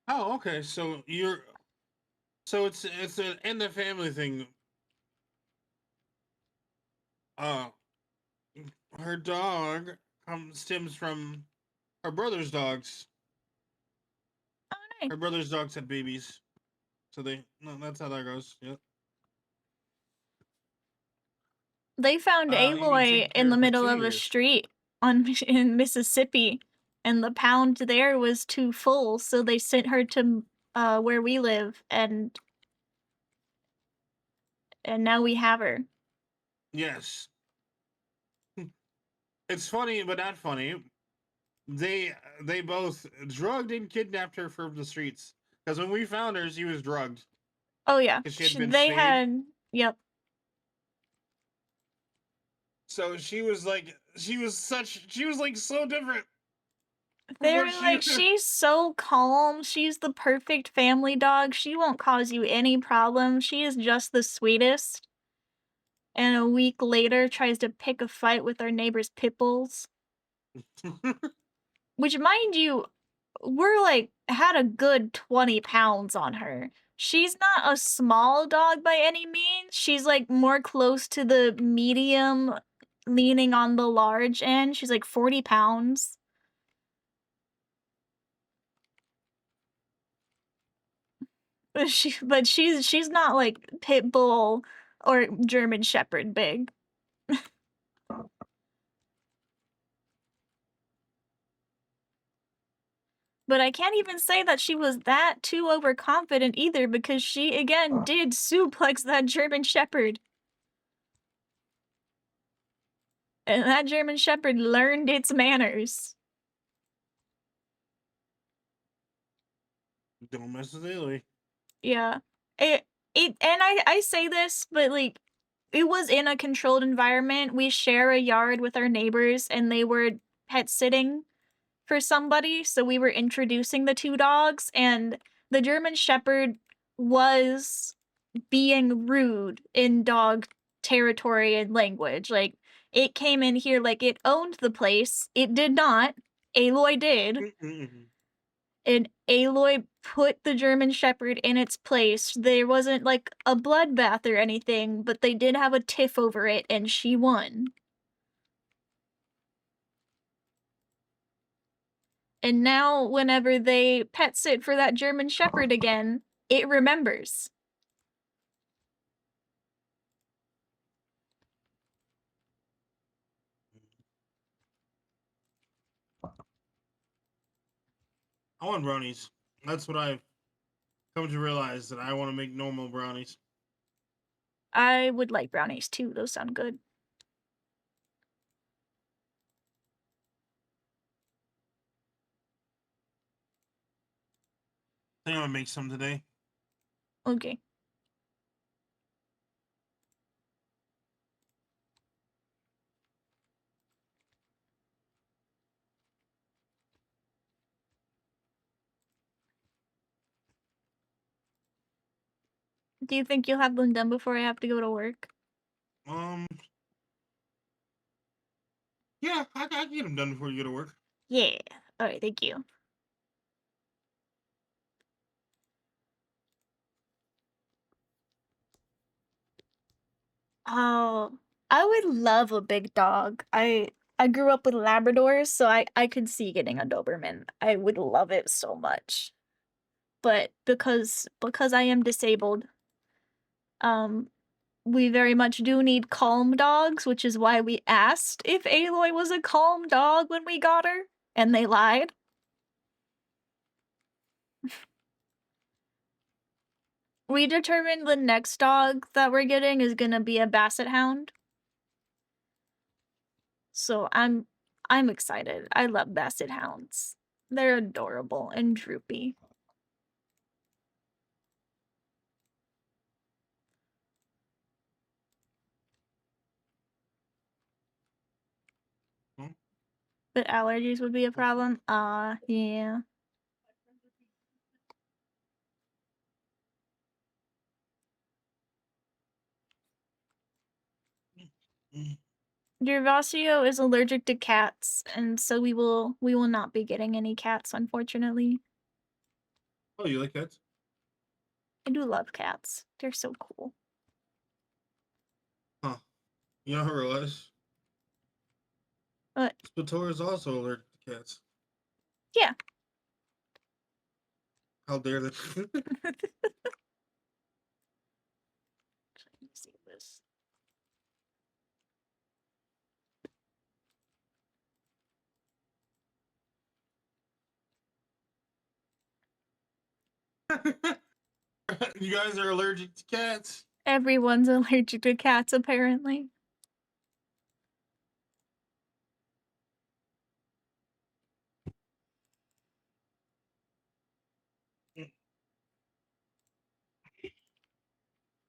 Oh, okay. So it's an in the family thing. Uh, her dog stems from her brother's dogs. Oh, nice. Her brother's dogs had babies, so no, that's how that goes. Yep. They found You mean Aloy taking in care the of for middle two of a years? street in Mississippi, and the pound there was too full, so they sent her to where we live, and now we have her. Yes. It's funny, but not funny. They both drugged and kidnapped her from the streets. Because when we found her, she was drugged Oh yeah, because she had been they spayed. had, yep. So she was like so different from They were what she. like, she's so calm. She's the perfect family dog. She won't cause you any problem. She is just the sweetest. And a week later tries to pick a fight with our neighbor's pit bulls. Which, mind you, we're like, had a good 20 pounds on her. She's not a small dog by any means. She's like more close to the medium, leaning on the large end. She's like 40 pounds. But she's not like pit bull or German shepherd big. but I can't even say that she was that too overconfident either because she again did suplex that German Shepherd. And that German Shepherd learned its manners. Don't mess with Aloy. Yeah. It and I say this, but like it was in a controlled environment. We share a yard with our neighbors and they were pet sitting for somebody, so we were introducing the two dogs and the German Shepherd was being rude in dog territory and language. Like it came in here like it owned the place. It did not. Aloy did. Mm-mm. And Aloy put the German Shepherd in its place. There wasn't like a bloodbath or anything, but they did have a tiff over it, and she won. And now, whenever they pet sit for that German Shepherd again, it remembers. I want brownies. That's what I've come to realize, that I want to make normal brownies. I would like brownies too, those sound good. I think I'm gonna make some today. Okay. Do you think you'll have them done before I have to go to work? Um, yeah, I can get them done before you go to work. Yeah. Alright, thank you. Oh, I would love a big dog. I grew up with Labradors, so I could see getting a Doberman. I would love it so much. But because I am disabled, um, we very much do need calm dogs, which is why we asked if Aloy was a calm dog when we got her, and they lied. We determined the next dog that we're getting is gonna be a Basset Hound. So I'm excited. I love Basset Hounds. They're adorable and droopy. Hmm? But allergies would be a problem? Yeah. Mm. Gervasio is allergic to cats, and so we will not be getting any cats, unfortunately. Oh, you like cats? I do love cats. They're so cool. Huh. You know who I realize? But Spator is also allergic to cats. yeah. How dare they? Let me see this. You guys are allergic to cats? Everyone's allergic to cats, apparently.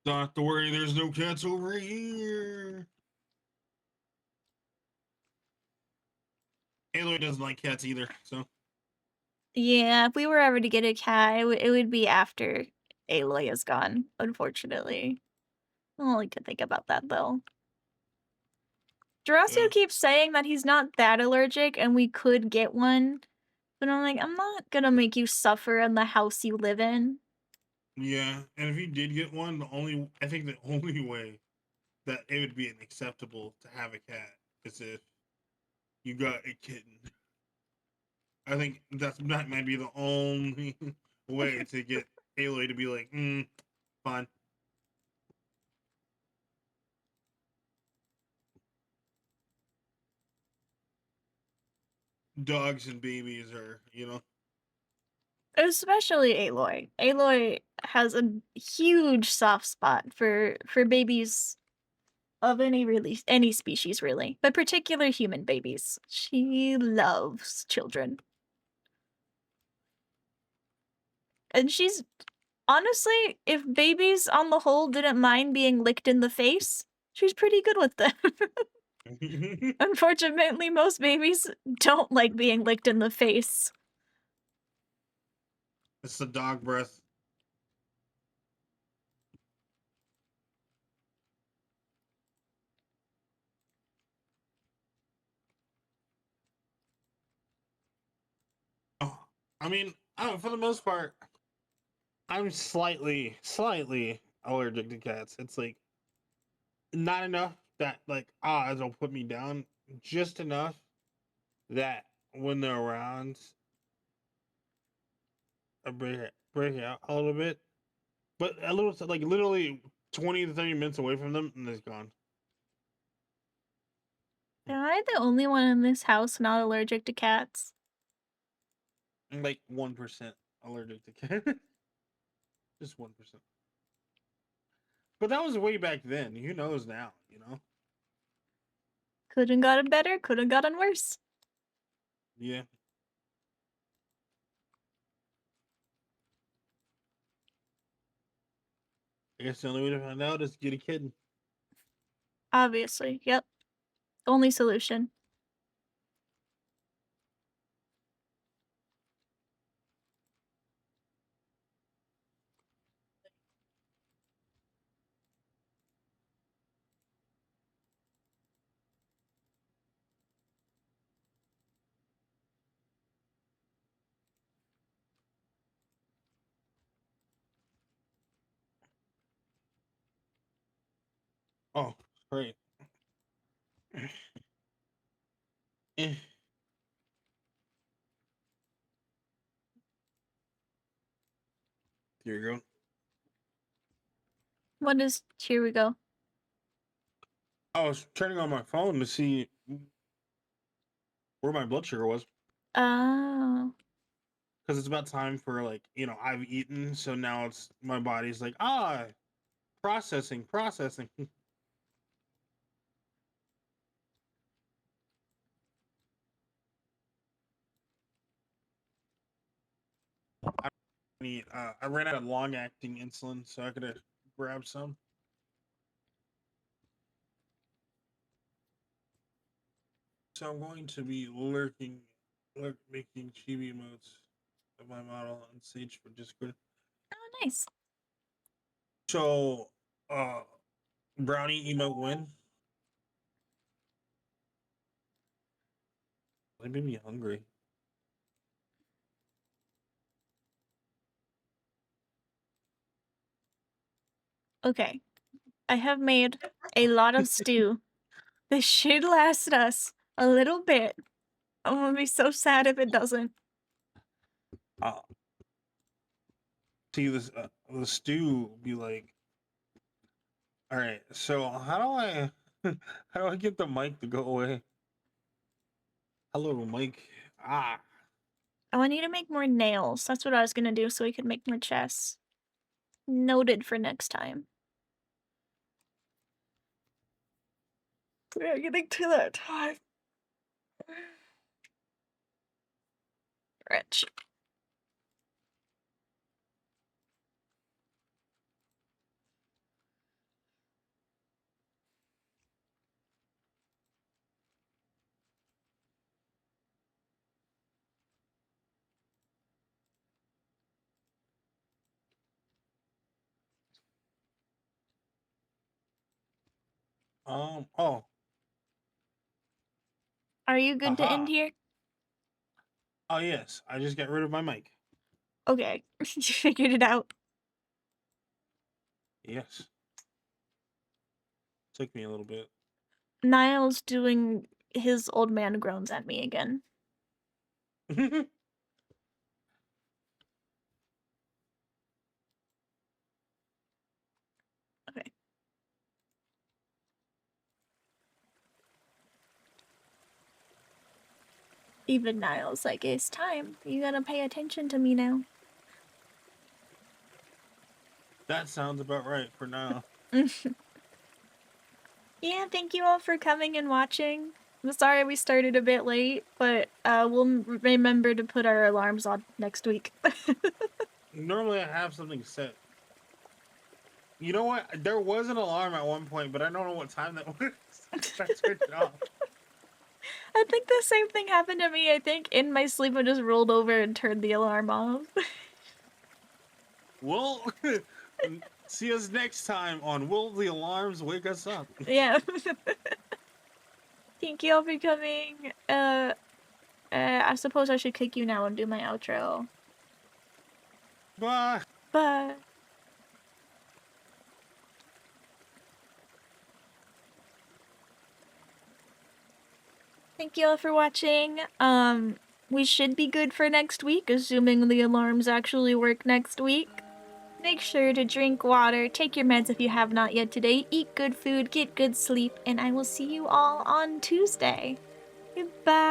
Don't have to worry, there's no cats over here. Aloy doesn't like cats either, so. Yeah, if we were ever to get a cat, it would be after Aloy is gone, unfortunately. I don't like to think about that, though. Jurassic Yeah. keeps saying that he's not that allergic and we could get one, but I'm like, I'm not gonna make you suffer in the house you live in. Yeah, and if you did get one, I think the only way that it would be acceptable to have a cat is if you got a kitten. I think that might be the only way to get Aloy to be like, fine. Dogs and babies are, Especially Aloy. Aloy has a huge soft spot for babies of any species really, but particular human babies. She loves children. And she's honestly, if babies on the whole didn't mind being licked in the face, she's pretty good with them. Unfortunately, most babies don't like being licked in the face. It's the dog breath. Oh, I mean, for the most part, I'm slightly allergic to cats. It's like not enough that like it'll put me down, just enough that when they're around, I break out a little bit, but a little like literally 20 to 30 minutes away from them, and it's gone. Am I the only one in this house not allergic to cats? I'm like 1% allergic to cats, just 1%. But that was way back then. Who knows now? You know? Couldn't gotten better, couldn't gotten worse. Yeah. I guess the only way to find out is to get a kid. Obviously, yep. Only solution. Oh, great. Eh. Here you go. What is here we go. I was turning on my phone to see where my blood sugar was Oh. because it's about time for like I've eaten, so now it's my body's like processing. I need I ran out of long acting insulin, so I could have grabbed some. So I'm going to be making chibi emotes of my model on Sage for Discord. Oh, nice. So, brownie emote win. They made me hungry. Okay. I have made a lot of stew. This should last us a little bit. I'm gonna be so sad if it doesn't. Uh, See this the stew be like, all right. So how do I how do I get the mic to go away? Hello, mic. Ah, Oh, I need to make more nails. That's what I was gonna do so we could make more chests. Noted for next time. We're getting to that time. Rich. oh, Are you good to end aha. here? Oh yes, I just got rid of my mic. Okay. You figured it out. Yes, took me a little bit. Niall's doing his old man groans at me again. Okay. Even Niall's like, it's time. You gotta pay attention to me now. That sounds about right for now. Yeah, thank you all for coming and watching. I'm sorry we started a bit late, but we'll remember to put our alarms on next week. Normally I have something set. You know what? There was an alarm at one point, but I don't know what time that was. I turned it off. I think the same thing happened to me. I think in my sleep I just rolled over and turned the alarm off. Well, see us next time on Will the Alarms Wake Us Up? Yeah. Thank you all for coming. I suppose I should kick you now and do my outro. Bye. Bye. Thank you all for watching. We should be good for next week, assuming the alarms actually work next week. Make sure to drink water, take your meds if you have not yet today, eat good food, get good sleep, and I will see you all on Tuesday. Goodbye.